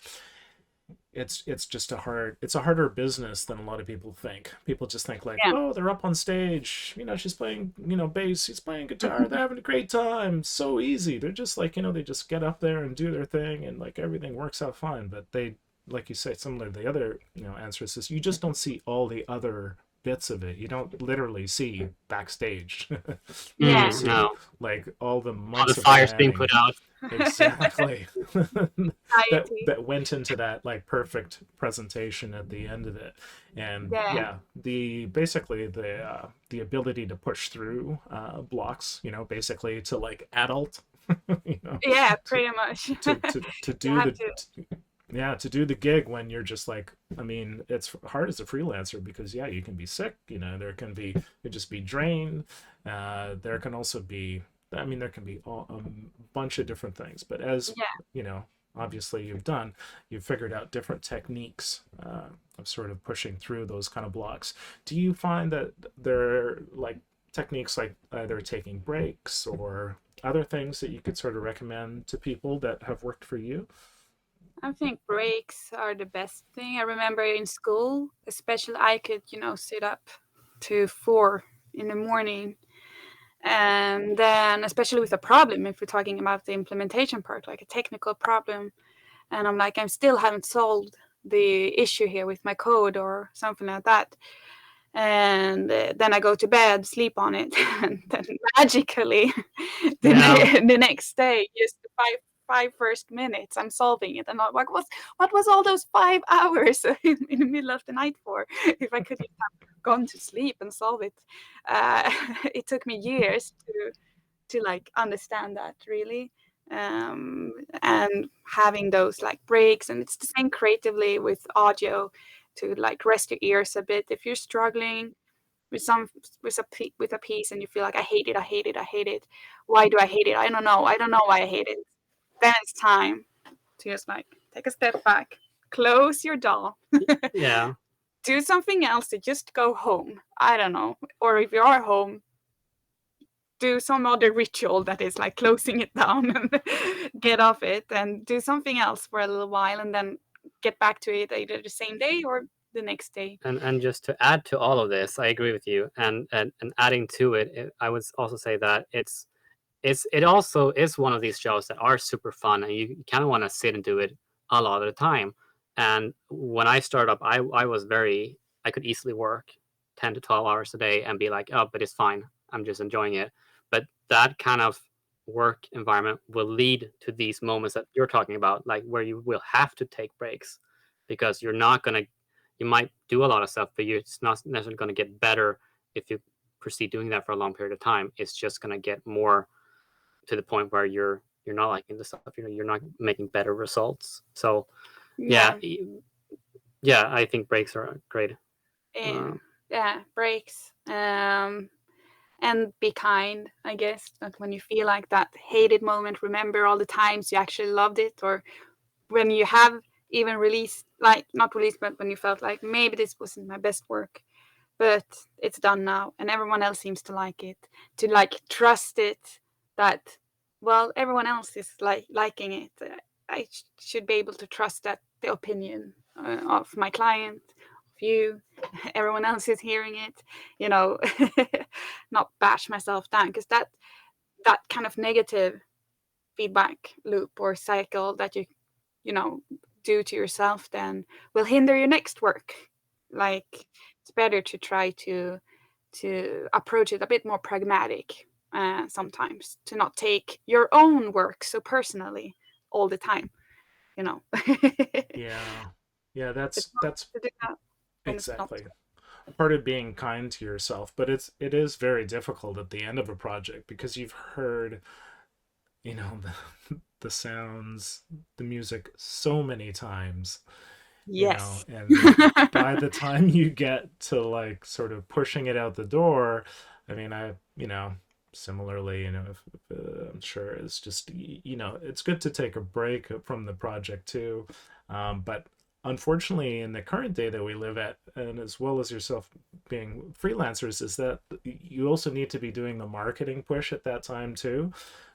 it's just a harder business than a lot of people think. People just think like, oh, they're up on stage, she's playing, bass, she's playing guitar, they're having a great time, so easy. They're just like, they just get up there and do their thing, and like everything works out fine. But they, like you say, similar to the other, answer is you just don't see all the other bits of it. You don't literally see backstage. No. Like all the months of fires being put out. Exactly. Anxiety. That went into that like perfect presentation at the end of it. And Yeah. yeah, the basically the ability to push through blocks, basically to like adult, you know Yeah, to pretty much. to You do have the to. yeah, to do the gig when you're just like, I mean, it's hard as a freelancer because yeah, you can be sick, there can be, you just be drained. There can also be, I mean, there can be a bunch of different things, but as Yeah. you know obviously you've figured out different techniques of sort of pushing through those kind of blocks. Do you find that there are like techniques like either taking breaks or other things that you could sort of recommend to people that have worked for you? I think breaks are the best thing. I remember in school, especially, I could, sit up to 4 in the morning. And then, especially with a problem, if we're talking about the implementation part, like a technical problem, and I'm like, I still haven't solved the issue here with my code or something like that. And then I go to bed, sleep on it, and then magically, Yeah. the next day, just the five first minutes, I'm solving it. And I'm like, what was all those 5 hours in the middle of the night for? If I could just have gone to sleep and solve it. Uh, it took me years to like understand that really. And having those like breaks, and it's the same creatively with audio, to like rest your ears a bit if you're struggling with with a piece and you feel like, I hate it, I hate it, I hate it. Why do I hate it? I don't know why I hate it. Then it's time to just like take a step back, close your door, Yeah. do something else, to just go home. I don't know. Or if you are home, do some other ritual that is like closing it down and get off it and do something else for a little while, and then get back to it either the same day or the next day. And just to add to all of this, I agree with you. And adding to it, I would also say that it also is one of these shows that are super fun, and you kind of want to sit and do it a lot of the time. And when I started up, I was I could easily work 10 to 12 hours a day and be like, oh, but it's fine, I'm just enjoying it. But that kind of work environment will lead to these moments that you're talking about, like where you will have to take breaks, because you're not going to, you might do a lot of stuff, but you're not necessarily going to get better if you proceed doing that for a long period of time. It's just going to get more to the point where you're not liking the stuff, you're not making better results. So yeah, Yeah. yeah, I think breaks are great. Yeah, yeah, breaks. And be kind, I guess. That when you feel like that hated moment, remember all the times you actually loved it, or when you have even released, like not released, but when you felt like maybe this wasn't my best work, but it's done now, and everyone else seems to like it. To like trust it, that well, everyone else is like liking it. I should be able to trust that the opinion of my client, of you, everyone else is hearing it. You know, not bash myself down, because that kind of negative feedback loop or cycle that you know do to yourself then will hinder your next work. Like, it's better to try to approach it a bit more pragmatic, sometimes, to not take your own work so personally all the time, you know. Yeah, yeah, It's that's not that's to do that when it's not. exactly part of being kind to yourself, but it is very difficult at the end of a project because you've heard, the sounds, the music so many times, Yes. and by the time you get to like sort of pushing it out the door, I mean, similarly, I'm sure it's just, it's good to take a break from the project too. But unfortunately, in the current day that we live at, and as well as yourself being freelancers, is that you also need to be doing the marketing push at that time too.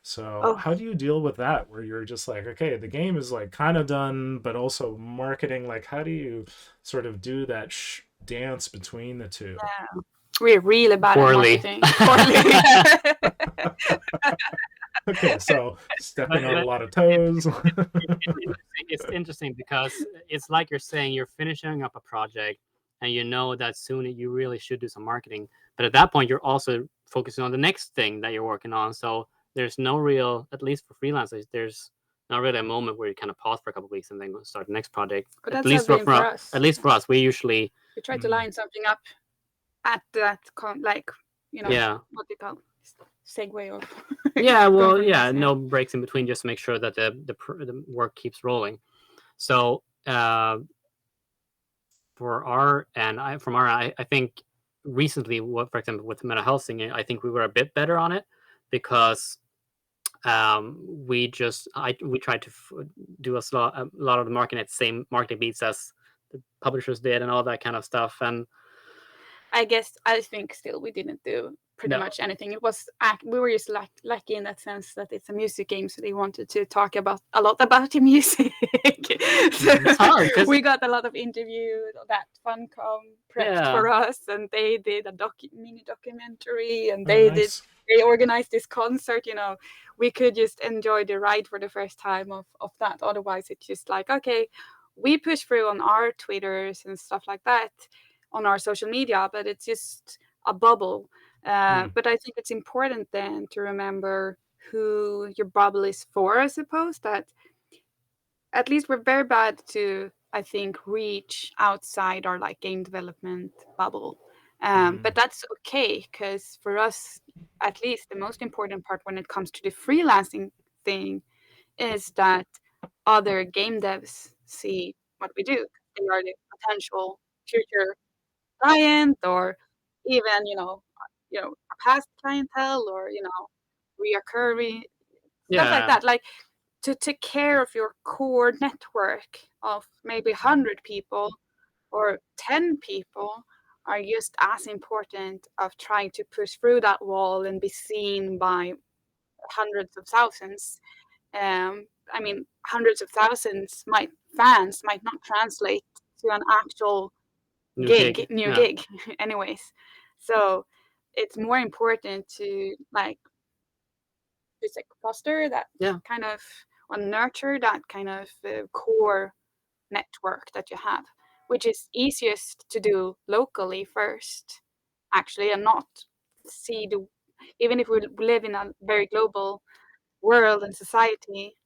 So Oh, how do you deal with that, where you're just like, okay, the game is like kind of done, but also marketing, like how do you sort of do that dance between the two? we're really bad at Poorly. marketing. Poorly. Okay, so stepping on a But lot of toes. it's interesting because it's like you're saying you're finishing up a project, and you know that soon you really should do some marketing. But at that point, you're also focusing on the next thing that you're working on. So there's no real, at least for freelancers, there's not really a moment where you kind of pause for a couple of weeks and then go start the next project. But At that's least how been for us. At least for us, we usually We try to line something up at that like, you know, yeah. what do you call segue or Yeah, well, going from yeah, this, no breaks in between, just to make sure that the work keeps rolling. So for our and I from our I think recently, what for example with Meta Hellsinger, I think we were a bit better on it because we tried to do a lot of the marketing at the same marketing beats as the publishers did and all that kind of stuff. And I think still we didn't do pretty No. much anything. It was we were just lucky in that sense that it's a music game, so they wanted to talk about a lot about the music. So It's hard, 'cause- we got a lot of interviews that Funcom prepped Yeah. for us, and they did a mini documentary, and Oh, they nice. they organized this concert. You know, we could just enjoy the ride for the first time of that. Otherwise, it's just like, okay, we push through on our Twitters and stuff like that, on our social media, but it's just a bubble. But I think it's important then to remember who your bubble is for, I suppose. That at least we're very bad to, I think, reach outside our like game development bubble. But that's okay, because for us, at least the most important part when it comes to the freelancing thing is that other game devs see what we do. They are the potential future client, or even a past clientele, or reoccurring stuff like that, like to take care of your core network of maybe 100 people or 10 people are just as important of trying to push through that wall and be seen by hundreds of thousands. I mean, hundreds of thousands fans might not translate to an actual new gig anyways. So it's more important to just like foster that kind of, or nurture that kind of core network that you have, which is easiest to do locally first, actually, and not see even if we live in a very global world and society,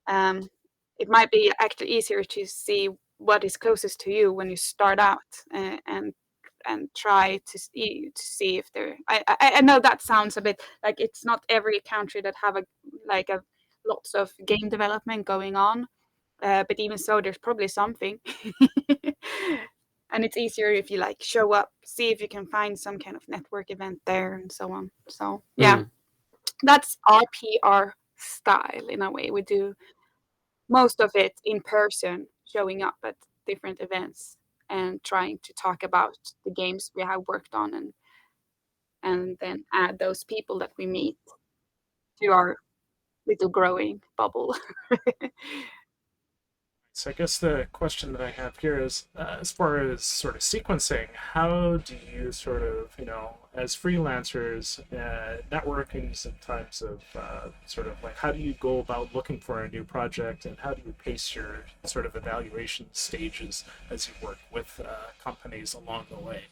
it might be actually easier to see what is closest to you when you start out, and try to see if there. I know that sounds a bit like it's not every country that have a lots of game development going on, but even so, there's probably something. And it's easier if you show up, see if you can find some kind of network event there, and so on. So yeah, that's our PR style in a way. We do most of it in person, showing up at different events and trying to talk about the games we have worked on, and then add those people that we meet to our little growing bubble. So I guess the question that I have here is, as far as sort of sequencing, how do you sort of, as freelancers, networking sometimes of sort of how do you go about looking for a new project, and how do you pace your sort of evaluation stages as you work with companies along the way?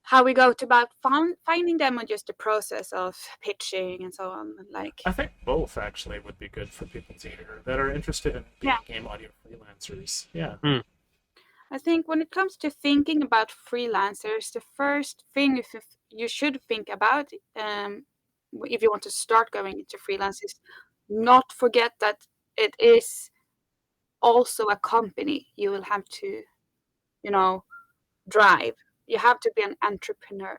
How we go about finding them, or just the process of pitching and so on? I think both actually would be good for people to hear that are interested in being game audio freelancers. Yeah. I think when it comes to thinking about freelancers, the first thing you should think about, if you want to start going into freelance, is not forget that it is also a company you will have to, drive. You have to be an entrepreneur.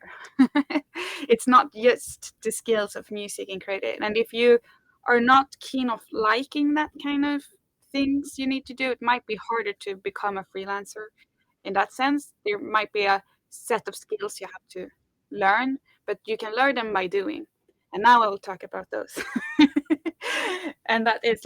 It's not just the skills of music and creative. And if you are not keen of liking that kind of things you need to do, it might be harder to become a freelancer. In that sense, there might be a set of skills you have to learn, but you can learn them by doing. And now I will talk about those. And that is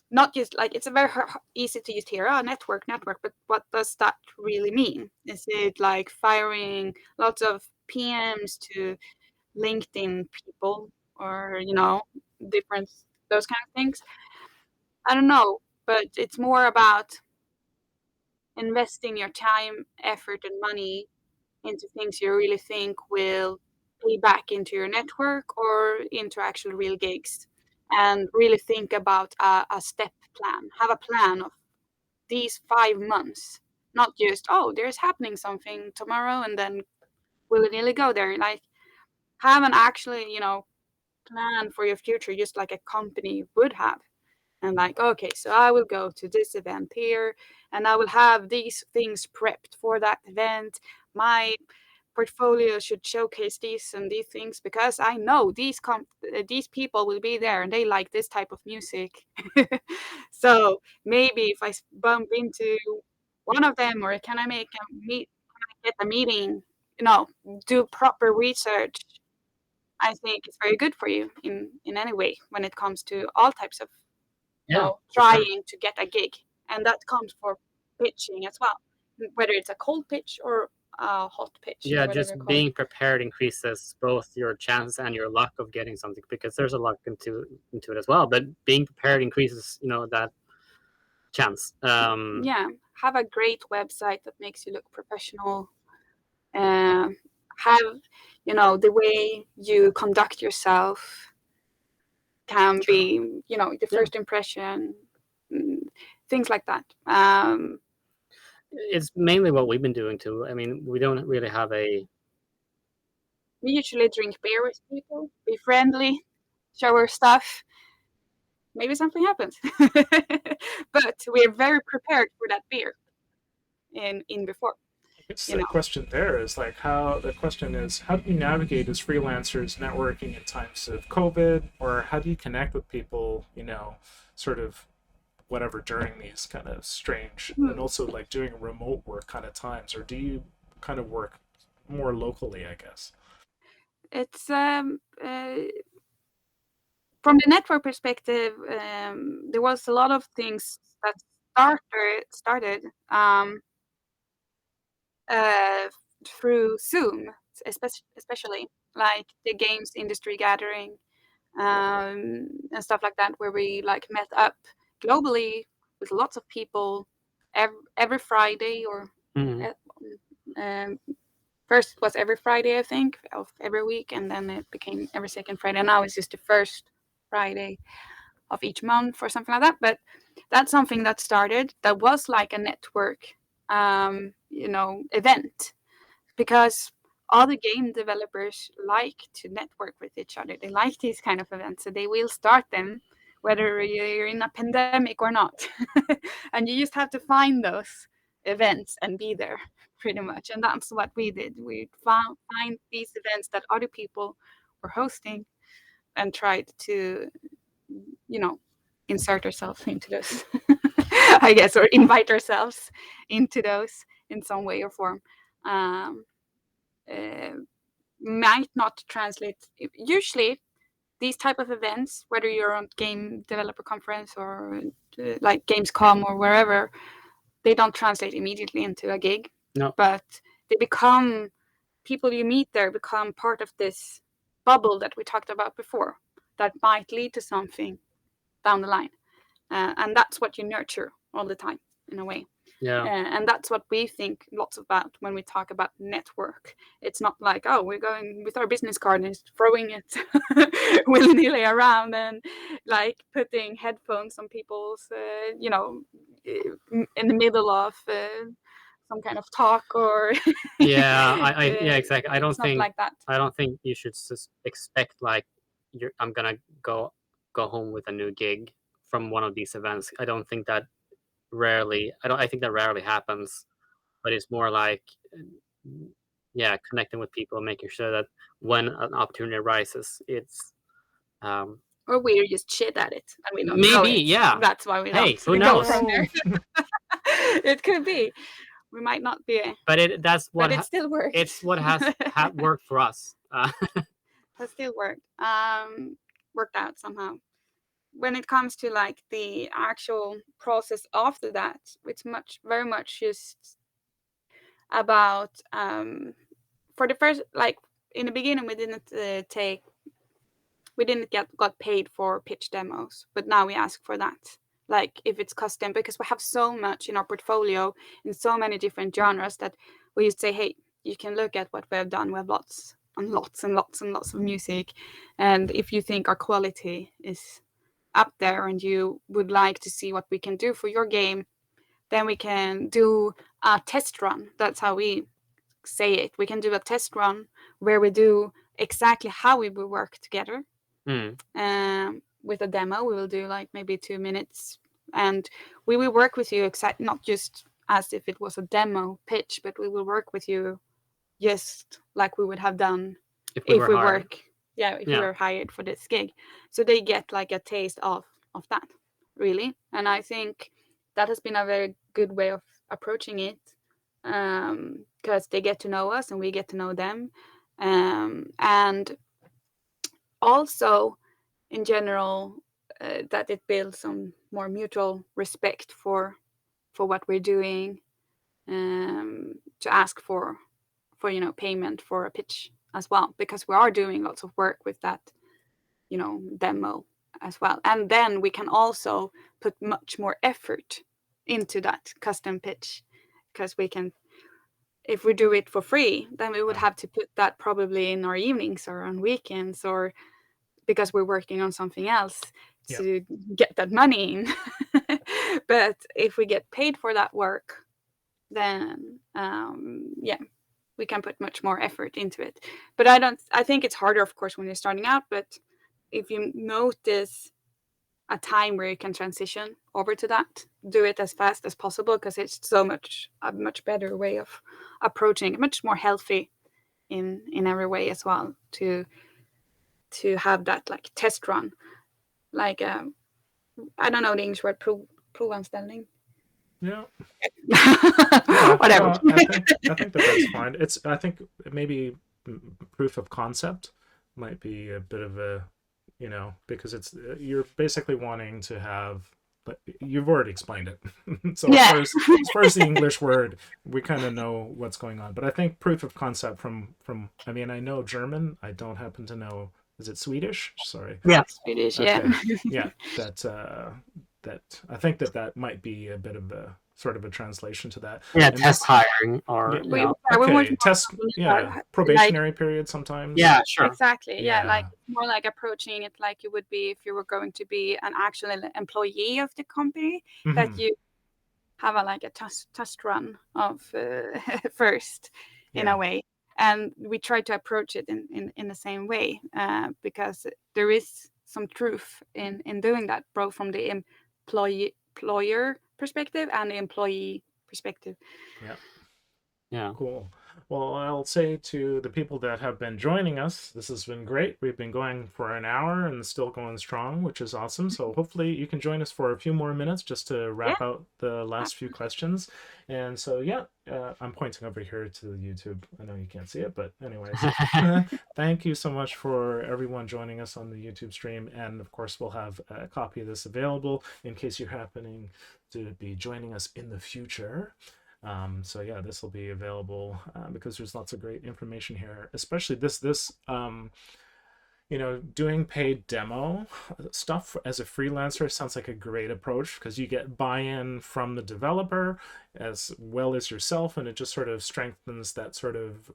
not just it's a very easy to use here, network, but what does that really mean? Is it like firing lots of PMs to LinkedIn people, or different, those kind of things? I don't know, but it's more about investing your time, effort, and money into things you really think will pay back into your network or into actual real gigs, and really think about a step plan. Have a plan of these 5 months, not just, oh, there's happening something tomorrow and then willy-nilly go there. Like, have an actually, plan for your future, just like a company would have. And like, okay, so I will go to this event here and I will have these things prepped for that event. My portfolio should showcase these and these things because I know these people will be there and they like this type of music. So maybe if I bump into one of them, or can I get a meeting, do proper research. I think it's very good for you in any way when it comes to all types of Yeah, for sure. trying to get a gig, and that comes for pitching as well, whether it's a cold pitch or a hot pitch. Yeah, whatever just you call it. being prepared increases both your chance and your luck of getting something, because there's a luck into it as well. But being prepared increases, that chance. Yeah, have a great website that makes you look professional. Have the way you conduct yourself can Sure. be the Yeah. first impression, things like that. It's mainly what we've been doing too. I mean, we don't really have a. We usually drink beer with people, be friendly, show our stuff. Maybe something happens. But we're very prepared for that beer in before. I guess You the know. question there is like how do you navigate as freelancers networking in times of COVID, or how do you connect with people, sort of whatever during these kind of strange and also like doing remote work kind of times, or do you kind of work more locally, I guess? It's from the network perspective, there was a lot of things that started uh, through Zoom, especially like the games industry gathering, and stuff like that, where we like met up globally with lots of people every Friday, or Mhm. um, first it was every Friday, I think, of every week, and then it became every second Friday. Now it's just the first Friday of each month or something like that. But that's something that started that was like a network, event, because all the game developers like to network with each other. They like these kind of events, so they will start them whether you're in a pandemic or not. And you just have to find those events and be there, pretty much. And that's what we did. We find these events that other people were hosting and tried to, insert ourselves into those, I guess, or invite ourselves into those in some way or form. Um, uh, might not translate. Usually, these type of events, whether you're on game developer conference or like Gamescom or wherever, they don't translate immediately into a gig. No. But they become, people you meet there become part of this bubble that we talked about before, that might lead to something down the line. And that's what you nurture all the time, in a way. Yeah. And that's what we think lots about when we talk about network. It's not like, oh, we're going with our business card and throwing it willy-nilly around and like putting headphones on people's, in the middle of some kind of talk or. Yeah, exactly. I don't It's not think like that. you should expect like I'm gonna go home with a new gig from one of these events. I don't think that I think that rarely happens, but it's more like connecting with people, making sure that when an opportunity arises, it's Or we're just shit at it and we don't know maybe, it. yeah. That's why we Hey, don't who go knows? from there. It could be. We might not be. But that's what But it still worked. it's what has worked for us. That still worked. Worked out somehow. When it comes to like the actual process after that, it's very much just about for the first, like in the beginning we didn't got paid for pitch demos, but now we ask for that. Like if it's custom, because we have so much in our portfolio in so many different genres that we just say, hey, you can look at what we have done. We have lots on lots and lots and lots of music. And if you think our quality is up there and you would like to see what we can do for your game, then we can do a test run. That's how we say it. We can do a test run where we do exactly how we will work together. With a demo, we will do like maybe 2 minutes, and we will work with you not just as if it was a demo pitch, but we will work with you just like we would have done if we were hired for this gig. So they get like a taste of that, really. And I think that has been a very good way of approaching it, because they get to know us and we get to know them, and also in general that it builds some more mutual respect for what we're doing, to ask for payment for a pitch as well, because we are doing lots of work with that demo as well. And then we can also put much more effort into that custom pitch, because we can, if we do it for free, then we would have to put that probably in our evenings or on weekends, or because we're working on something else to get that money in. But if we get paid for that work, then we can put much more effort into it. But I think it's harder, of course, when you're starting out. But if you notice a time where you can transition over to that, do it as fast as possible, because it's a much better way of approaching, much more healthy in every way as well, to have that like test run, like I don't know the English word, provanställning. Yeah. Whatever. Well, I think that's fine. I think maybe proof of concept might be a bit of a, because you're basically wanting to have, but you've already explained it. So as far as the English word, we kind of know what's going on. But I think proof of concept from I mean, I know German. I don't happen to know. Is it Swedish? Sorry. Yeah, Swedish. Okay. Yeah. That I think that might be a bit of a sort of a translation to that. Yeah, and test hiring or test. Yeah, probationary period sometimes. Yeah, sure. Exactly. Yeah, like more like approaching it like you would be if you were going to be an actual employee of the company, that you have a test run of first in a way. And we try to approach it in the same way, because there is some truth in doing that, both from the employer perspective and the employee perspective. Yeah. Cool. Well, I'll say to the people that have been joining us, this has been great. We've been going for an hour and still going strong, which is awesome. So hopefully you can join us for a few more minutes just to wrap out the last few questions. And so, I'm pointing over here to the YouTube. I know you can't see it, but anyways, thank you so much for everyone joining us on the YouTube stream. And of course, we'll have a copy of this available in case you're happening to be joining us in the future. So this will be available because there's lots of great information here, especially this doing paid demo stuff as a freelancer sounds like a great approach, because you get buy-in from the developer as well as yourself, and it just sort of strengthens that sort of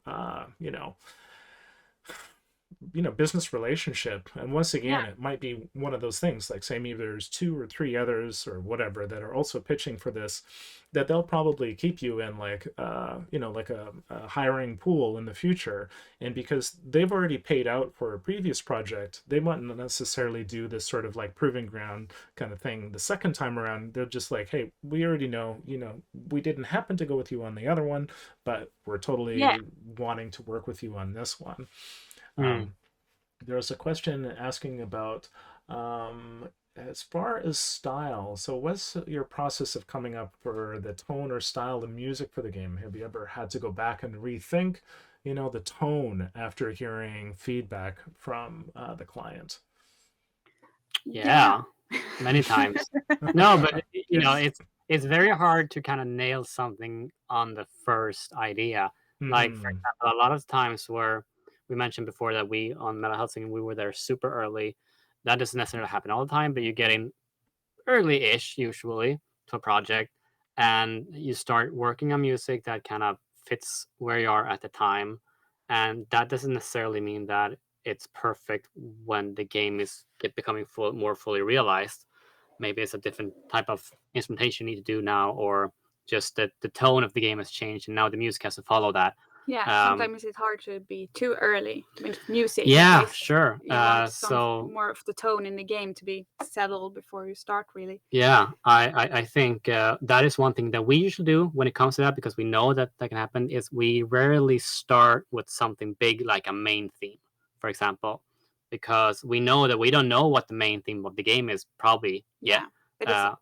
business relationship. And once again, it might be one of those things, like say maybe there's 2 or 3 others or whatever that are also pitching for this, that they'll probably keep you in like a hiring pool in the future. And because they've already paid out for a previous project, they wouldn't necessarily do this sort of like proving ground kind of thing the second time around. They're just like, hey, we already know, we didn't happen to go with you on the other one, but we're totally wanting to work with you on this one. There's a question asking about as far as style. So what's your process of coming up for the tone or style of music for the game? Have you ever had to go back and rethink, the tone after hearing feedback from the client? Yeah, many times. No, but it's very hard to kind of nail something on the first idea. Like, for example, a lot of times where we mentioned before that we on Metal Hellsinger, we were there super early. That doesn't necessarily happen all the time, but you get in early-ish usually to a project, and you start working on music that kind of fits where you are at the time. and that doesn't necessarily mean that it's perfect when the game is becoming more fully realized. Maybe it's a different type of instrumentation you need to do now, or just that the tone of the game has changed and now the music has to follow that. Yeah, sometimes it's hard to be too early with music. Yeah, at least. sure. You want So more of the tone in the game to be settled before you start, really. yeah, I think that is one thing that we usually do when it comes to that, because we know that that can happen, is we rarely start with something big like a main theme, for example, because we know that we don't know what the main theme of the game is probably yet. Yeah, but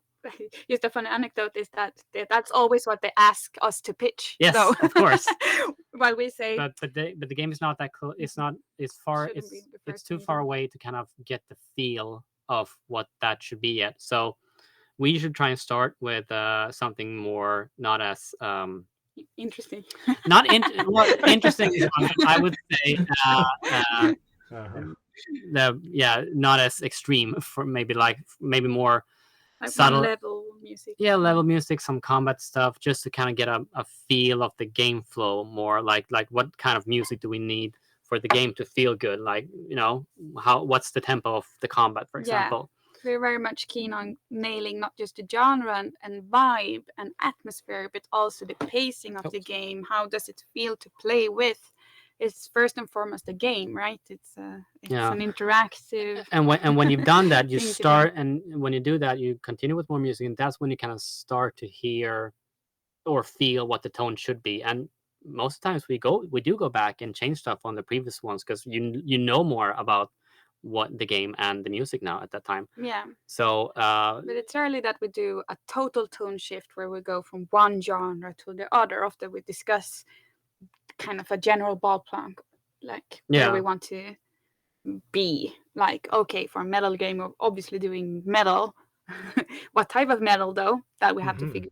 just a funny anecdote is that that's always what they ask us to pitch. Yes, though. of course. While we say, but the game is not that close. It's not. It's far. Shouldn't be the It's first too thing you far do. away to kind of get the feel of what that should be yet. So we should try and start with something more not as interesting. not well, interesting. I would say not as extreme, for maybe more Like subtle one level music. Yeah, level music, some combat stuff, just to kind of get a feel of the game flow more. Like what kind of music do we need for the game to feel good? Like, what's the tempo of the combat, for example? We're very much keen on nailing not just the genre and vibe and atmosphere, but also the pacing of the game. How does it feel to play with? It's first and foremost a game, right? It's an interactive. And when you've done that, you thing to start, and when you do that, you continue with more music, and that's when you kind of start to hear or feel what the tone should be. And most of the times we do go back and change stuff on the previous ones, because you know more about what the game and the music now at that time. Yeah. So but it's rarely that we do a total tone shift where we go from one genre to the other. Often we discuss kind of a general ballpark, like where we want to be. Like, okay, for a metal game, we're obviously doing metal. What type of metal, though, that we have to figure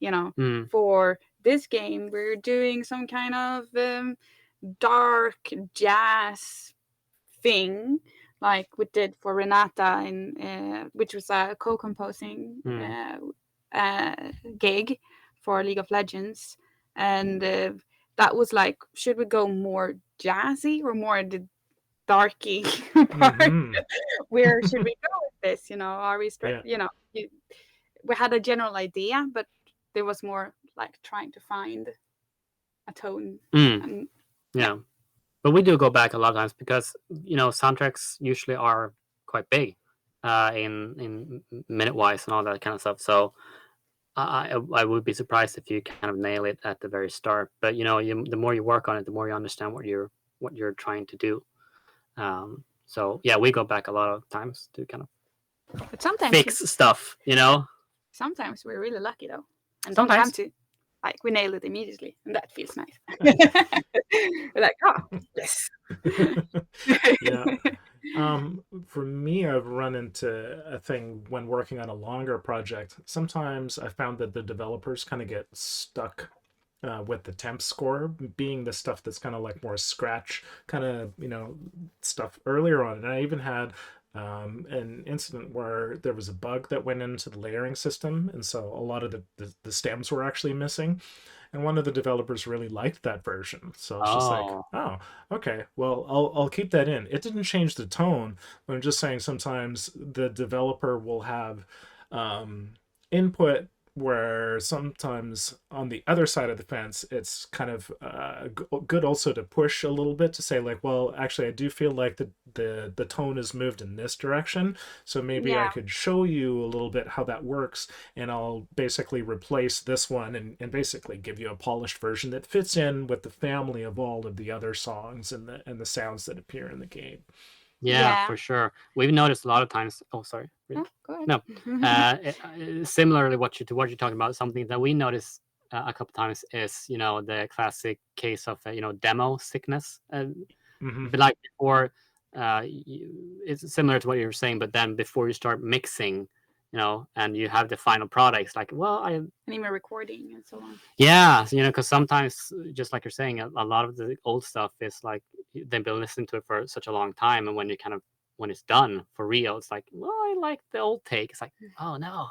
out. For this game, we're doing some kind of dark jazz thing, like we did for Renata, which was a co-composing gig for League of Legends, and that was like, should we go more jazzy or more the darky part? Where should we go with this? Are we straight? We had a general idea, but there was more like trying to find a tone. But we do go back a lot of times, because soundtracks usually are quite big in minute wise and all that kind of stuff. So I would be surprised if you kind of nail it at the very start. But the more you work on it, the more you understand what you're trying to do. So yeah, we go back a lot of times to kind of fix stuff. Sometimes we're really lucky though, and sometimes don't have to. Like, we nail it immediately, and that feels nice. We're like, oh, yes. For me, I've run into a thing when working on a longer project. Sometimes I found that the developers kind of get stuck with the temp score being the stuff that's kind of like more scratch kind of stuff earlier on. And I even had an incident where there was a bug that went into the layering system, and so a lot of the stems were actually missing, and one of the developers really liked that version, so it's just like, oh, okay, well, I'll keep that in. It didn't change the tone, but I'm just saying sometimes the developer will have input where sometimes on the other side of the fence, it's kind of good also to push a little bit to say like, well, actually, I do feel like the tone has moved in this direction, so maybe I could show you a little bit how that works, and I'll basically replace this one and basically give you a polished version that fits in with the family of all of the other songs and the sounds that appear in the game. Yeah, for sure. We've noticed a lot of times. Oh, sorry. No, go ahead. No. Similarly, what you're talking about, something that we notice a couple times is, the classic case of demo sickness. But like before, it's similar to what you were saying. But then before you start mixing, and you have the final product, it's like, well, and even recording and so on. Yeah, because sometimes, just like you're saying, a lot of the old stuff is like they've been listening to it for such a long time, and when it's done for real, it's like, well, I like the old take. It's like, oh no.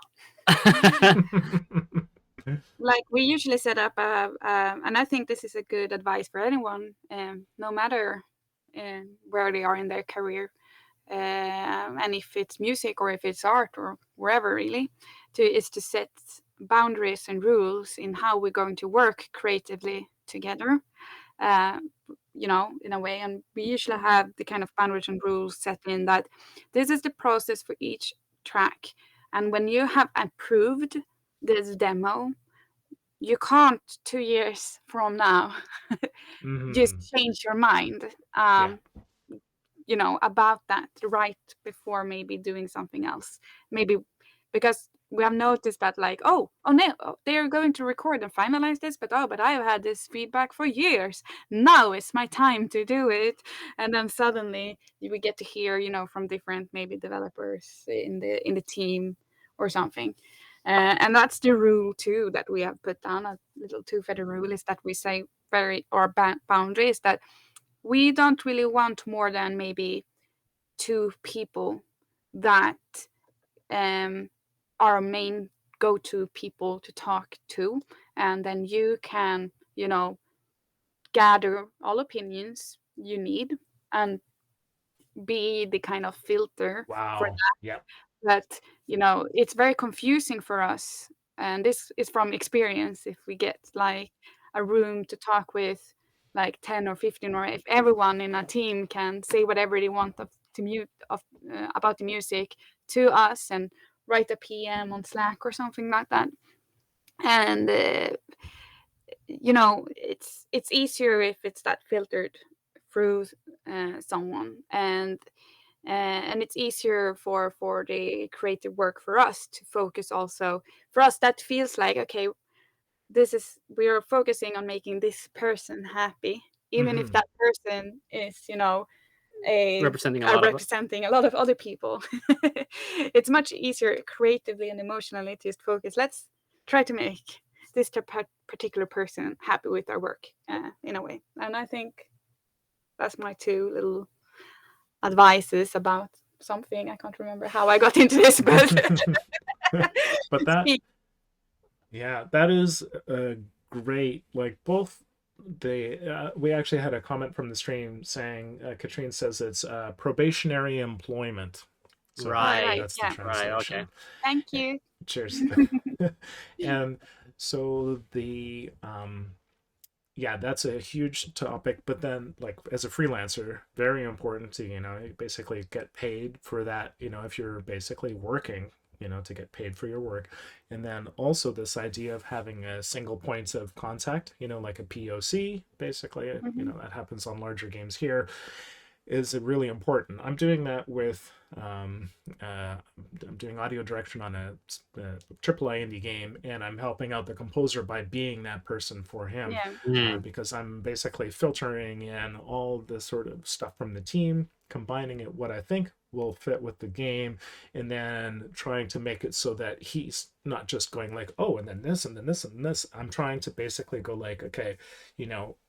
like we usually set up and I think this is a good advice for anyone, no matter where they are in their career, and if it's music or if it's art or wherever, really, is to set boundaries and rules in how we're going to work creatively together, uh, in a way. And we usually have the kind of boundaries and rules set in that this is the process for each track, and when you have approved this demo, you can't 2 years from now just change your mind, about that right before maybe doing something else. Maybe because we have noticed that, like, oh no, they are going to record and finalize this, but I've had this feedback for years. Now it's my time to do it. And then suddenly we get to hear, from different maybe developers in the team or something. And that's the rule too that we have put down, a little two-feather rule, is that we say boundaries that we don't really want more than maybe 2 people that are our main go-to people to talk to, and then you can, gather all opinions you need and be the kind of filter for Wow. Yep. that. It's very confusing for us, and this is from experience. If we get like a room to talk with like 10 or 15, or if everyone in a team can say whatever they want about the music to us and write a PM on Slack or something like that. And it's easier if it's that filtered through someone, and it's easier for the creative work for us to focus. Also for us, that feels like, okay, we are focusing on making this person happy, even if that person is representing representing a lot of other people. It's much easier creatively and emotionally to just focus. Let's try to make this particular person happy with our work, in a way. And I think that's my 2 little advices about something. I can't remember how I got into this, but But that is a great, like, both we actually had a comment from the stream saying, Katrine says it's probationary employment. So Right. that's Yeah. the translation. Right, okay. Thank you. Cheers. And so that's a huge topic. But then, like, as a freelancer, very important to, you basically get paid for that, if you're basically working, to get paid for your work. And then also this idea of having a single point of contact, like a POC, basically, that happens on larger games here, is really important. I'm doing that with I'm doing audio direction on a AAA indie game, and I'm helping out the composer by being that person for him. Because I'm basically filtering in all the sort of stuff from the team, combining it what I think will fit with the game, and then trying to make it so that he's not just going like, oh, and then this and then this and this. I'm trying to basically go like, okay,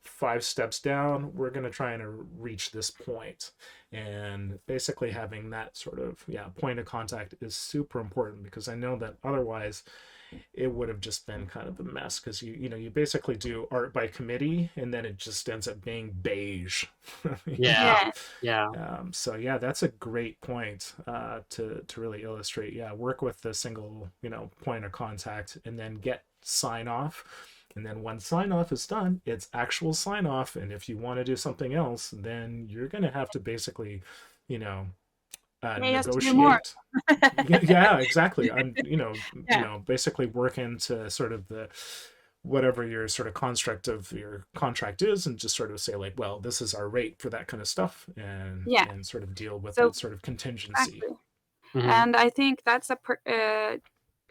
5 steps down, we're going to try and reach this point. And basically having that sort of point of contact is super important, because I know that otherwise it would have just been kind of a mess, because you basically do art by committee, and then it just ends up being beige. Yeah. So that's a great point to really illustrate. Work with the single point of contact, and then get sign off. And then when sign off is done, it's actual sign off. And if you want to do something else, then you're going to have to basically, negotiate. Yeah, exactly. I'm, basically work into sort of the whatever your sort of construct of your contract is, and just sort of say like, well, this is our rate for that kind of stuff, and sort of deal with that sort of contingency. Exactly. And I think that's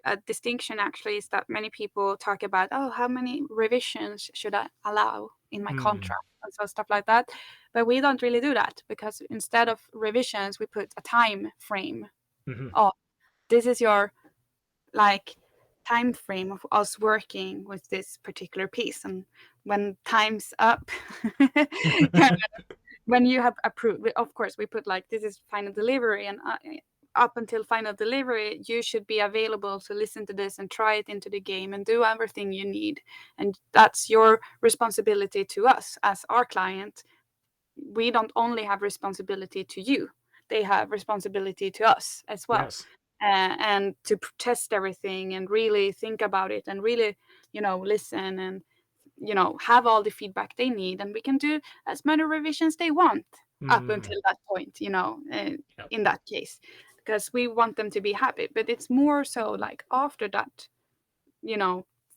a distinction actually, is that many people talk about, oh, how many revisions should I allow in my contract, and so stuff like that. But we don't really do that, because instead of revisions, we put a time frame. Oh, this is your time frame of us working with this particular piece, and when time's up, when you have approved, of course we put like, this is final delivery, and up until final delivery, you should be available to listen to this and try it into the game and do everything you need. And that's your responsibility to us as our client. We don't only have responsibility to you, they have responsibility to us as well. Yes. And to test everything and really think about it and really, listen and, have all the feedback they need. And we can do as many revisions they want up until that point, Yep. in that case, because we want them to be happy. But it's more so like after that,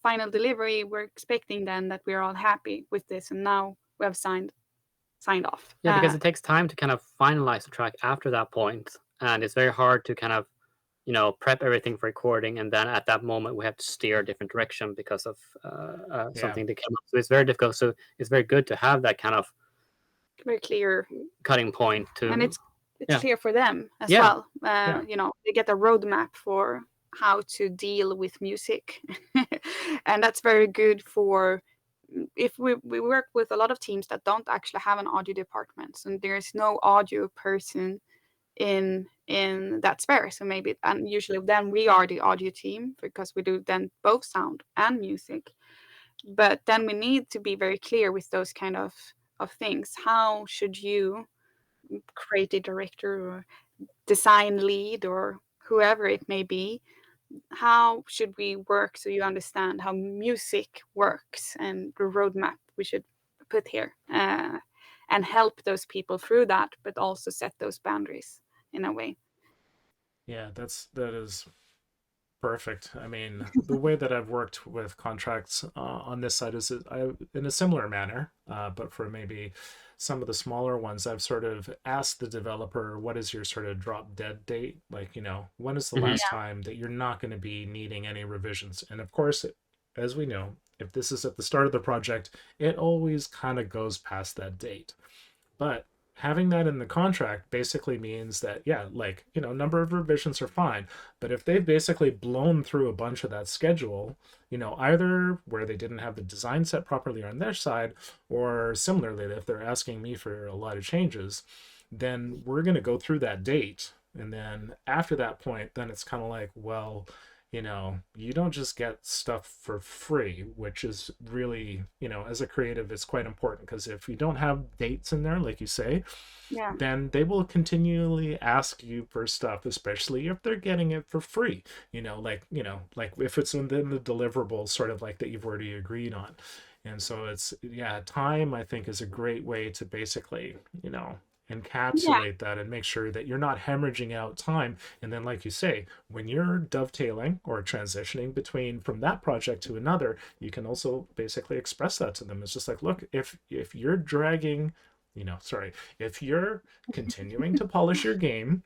final delivery, we're expecting then that we're all happy with this. And now we have signed off. Yeah, because it takes time to kind of finalize the track after that point, and it's very hard to kind of, prep everything for recording, and then at that moment we have to steer a different direction because of something that came up. So it's very difficult. So it's very good to have that kind of very clear cutting point to, and it's clear for them as Yeah. well. They get a roadmap for how to deal with music, and that's very good for if we work with a lot of teams that don't actually have an audio department, and there's no audio person in that sphere. So maybe, and usually then we are the audio team because we do then both sound and music. But then we need to be very clear with those kind of things. How should you, creative director or design lead or whoever it may be, how should we work so you understand how music works and the roadmap we should put here, and help those people through that, but also set those boundaries in a way. Yeah, that is perfect. I mean, the way that I've worked with contracts on this side is in a similar manner, but for maybe some of the smaller ones, I've sort of asked the developer, what is your sort of drop dead date? Like, when is the last time that you're not going to be needing any revisions? And of course, as we know, if this is at the start of the project, it always kind of goes past that date. But having that in the contract basically means that, yeah, like, number of revisions are fine. But if they've basically blown through a bunch of that schedule, either where they didn't have the design set properly on their side, or similarly, if they're asking me for a lot of changes, then we're going to go through that date. And then after that point, then it's kind of like, well, you don't just get stuff for free, which is really, as a creative, it's quite important, because if you don't have dates in there, like you say, then they will continually ask you for stuff, especially if they're getting it for free, like if it's within the deliverables sort of like that you've already agreed on. And so it's, time, I think, is a great way to basically, encapsulate that and make sure that you're not hemorrhaging out time. And then, like you say, when you're dovetailing or transitioning between from that project to another, you can also basically express that to them. It's just like, look, if you're dragging, if you're continuing to polish your game,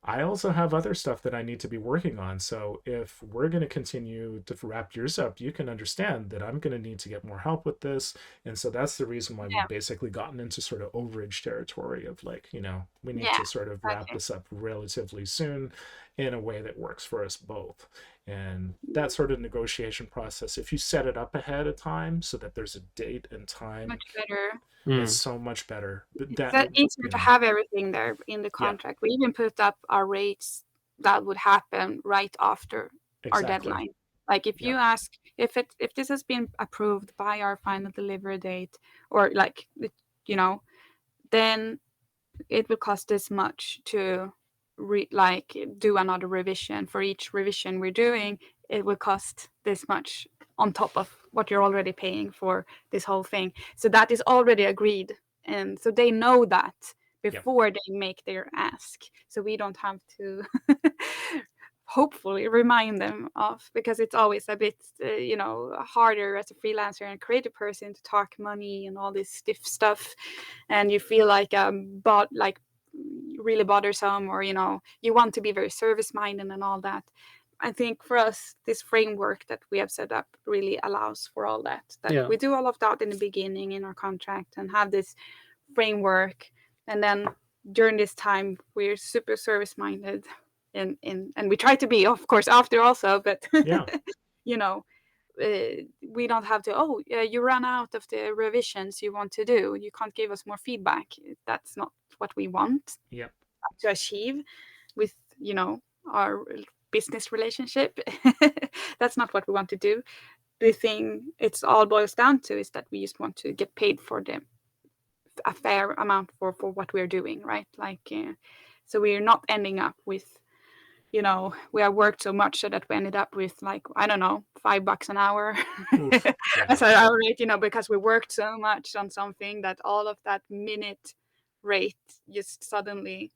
I also have other stuff that I need to be working on. So if we're going to continue to wrap yours up, you can understand that I'm going to need to get more help with this. And so that's the reason why we've basically gotten into sort of overage territory of like, we need to sort of wrap this up relatively soon in a way that works for us both. And that sort of negotiation process, if you set it up ahead of time so that there's a date and time, Much better. it's so much better. It's easier to have everything there in the contract. We even put up our rates that would happen right after our deadline. Like if you ask if this has been approved by our final delivery date, or like, then it will cost this much to do another revision. For each revision we're doing, it will cost this much on top of what you're already paying for this whole thing. So that is already agreed, and so they know that before they make their ask. So we don't have to hopefully remind them of, because it's always a bit harder as a freelancer and creative person to talk money and all this stiff stuff, and you feel like really bothersome, or you want to be very service minded and all that. I think for us, this framework that we have set up really allows for all that. We do all of that in the beginning in our contract and have this framework, and then during this time we're super service minded, and we try to be, of course, after also, but we don't have to, you ran out of the revisions you want to do, you can't give us more feedback. That's not what we want to achieve. with, our business relationship. That's not what we want to do. The thing it's all boils down to is that we just want to get paid for a fair amount for what we're doing, right? Like, so we're not ending up with, we have worked so much so that we ended up with, like, I don't know, $5 an hour as our hour rate, because we worked so much on something that all of that minute rate just suddenly,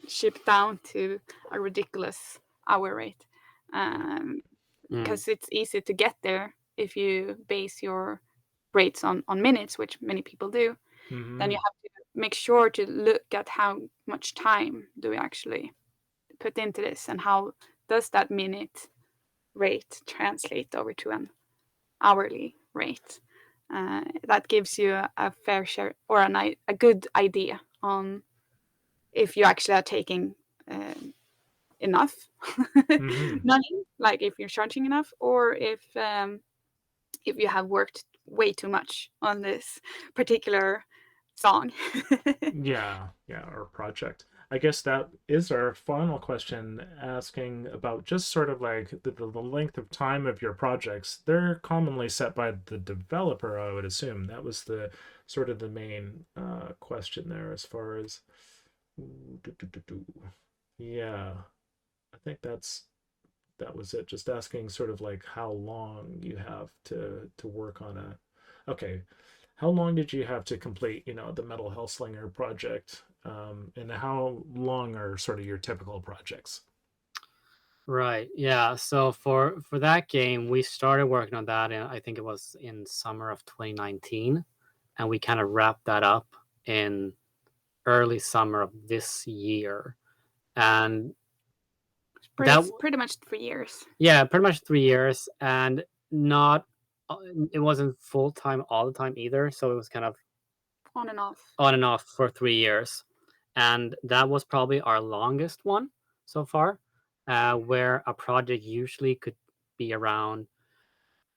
shipped down to a ridiculous hour rate. Because it's easy to get there if you base your rates on minutes, which many people do. Then you have to make sure to look at how much time do we actually put into this, and how does that minute rate translate over to an hourly rate. That gives you a fair share or a good idea on if you actually are taking enough money, like if you're charging enough, or if you have worked way too much on this particular song. Or project. I guess that is our final question, asking about just sort of like the length of time of your projects. They're commonly set by the developer, I would assume. That was the sort of the main question there, as far as yeah, I think that was it. Just asking sort of like how long you have to work on okay, how long did you have to complete, the Metal Hellsinger project? And how long are sort of your typical projects? Right. Yeah. So for that game, we started working on that, and I think it was in summer of 2019, and we kind of wrapped that up in early summer of this year. And pretty much 3 years. Yeah, pretty much 3 years, and not it wasn't full time all the time either, so it was kind of on and off for 3 years. And that was probably our longest one so far, where a project usually could be around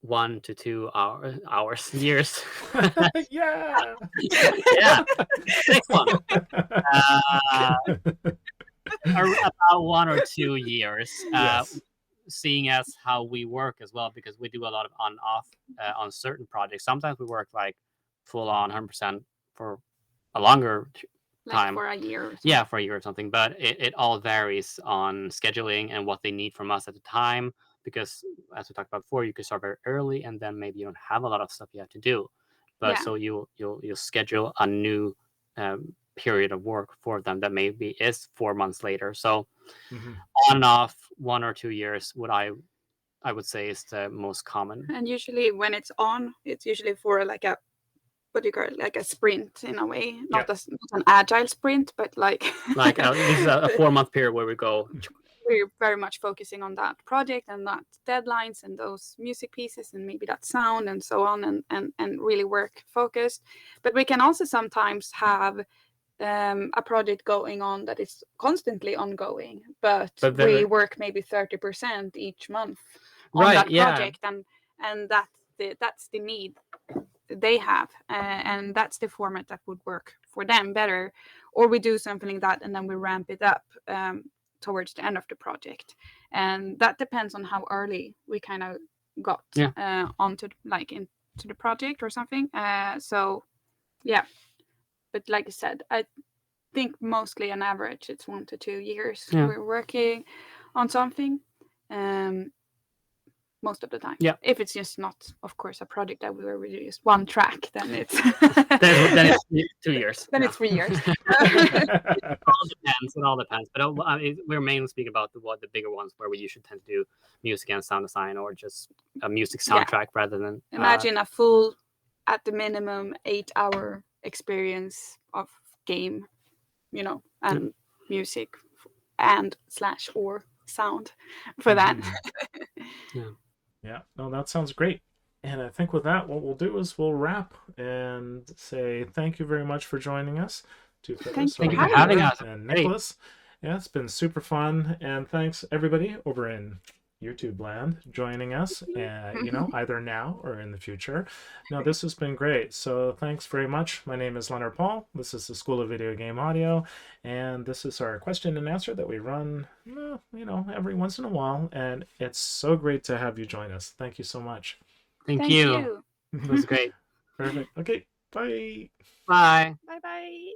1 to 2 hours years. Yeah. Yeah. Next one. About 1 or 2 years. Yes. Seeing as how we work as well, because we do a lot of on-off on certain projects. Sometimes we work like full on 100% for a longer time, for a year. Yeah, for a year or something. But it all varies on scheduling and what they need from us at the time. Because as we talked about before, you can start very early, and then maybe you don't have a lot of stuff you have to do. But so you'll schedule a new period of work for them that maybe is 4 months later. So on and off 1 or 2 years, what I would say is the most common. And usually when it's on, it's usually for like a, what do you call it, like a sprint in a way, not an agile sprint, but like this is a 4-month period where we're very much focusing on that project and that deadlines and those music pieces and maybe that sound and so on, and really work focused. But we can also sometimes have a project going on that is constantly ongoing, but we work maybe 30% each month on that project, and that's the need they have, and that's the format that would work for them better. Or we do something like that and then we ramp it up towards the end of the project, and that depends on how early we kind of got onto into the project or something. But like I said, I think mostly on average it's 1 to 2 years we're working on something, most of the time. Yeah. If it's just not, of course, a project that we were just one track, then it's then it's 2 years. Then it's 3 years. It all depends. But we're mainly speaking about the bigger ones where we usually tend to do music and sound design, or just a music soundtrack rather than imagine a full, at the minimum, 8-hour experience of game, and music and / or sound for that. Yeah, no, that sounds great. And I think with that, what we'll do is we'll wrap and say thank you very much for joining us. Thank you for having us. And Nicklas. Yeah, it's been super fun. And thanks everybody over in YouTube land joining us, either now or in the future. No, this has been great. So thanks very much. My name is Leonard Paul. This is the School of Video Game Audio, and this is our question and answer that we run, every once in a while. And it's so great to have you join us. Thank you so much. Thank you. It was great. Perfect. Okay. Bye. Bye. Bye bye.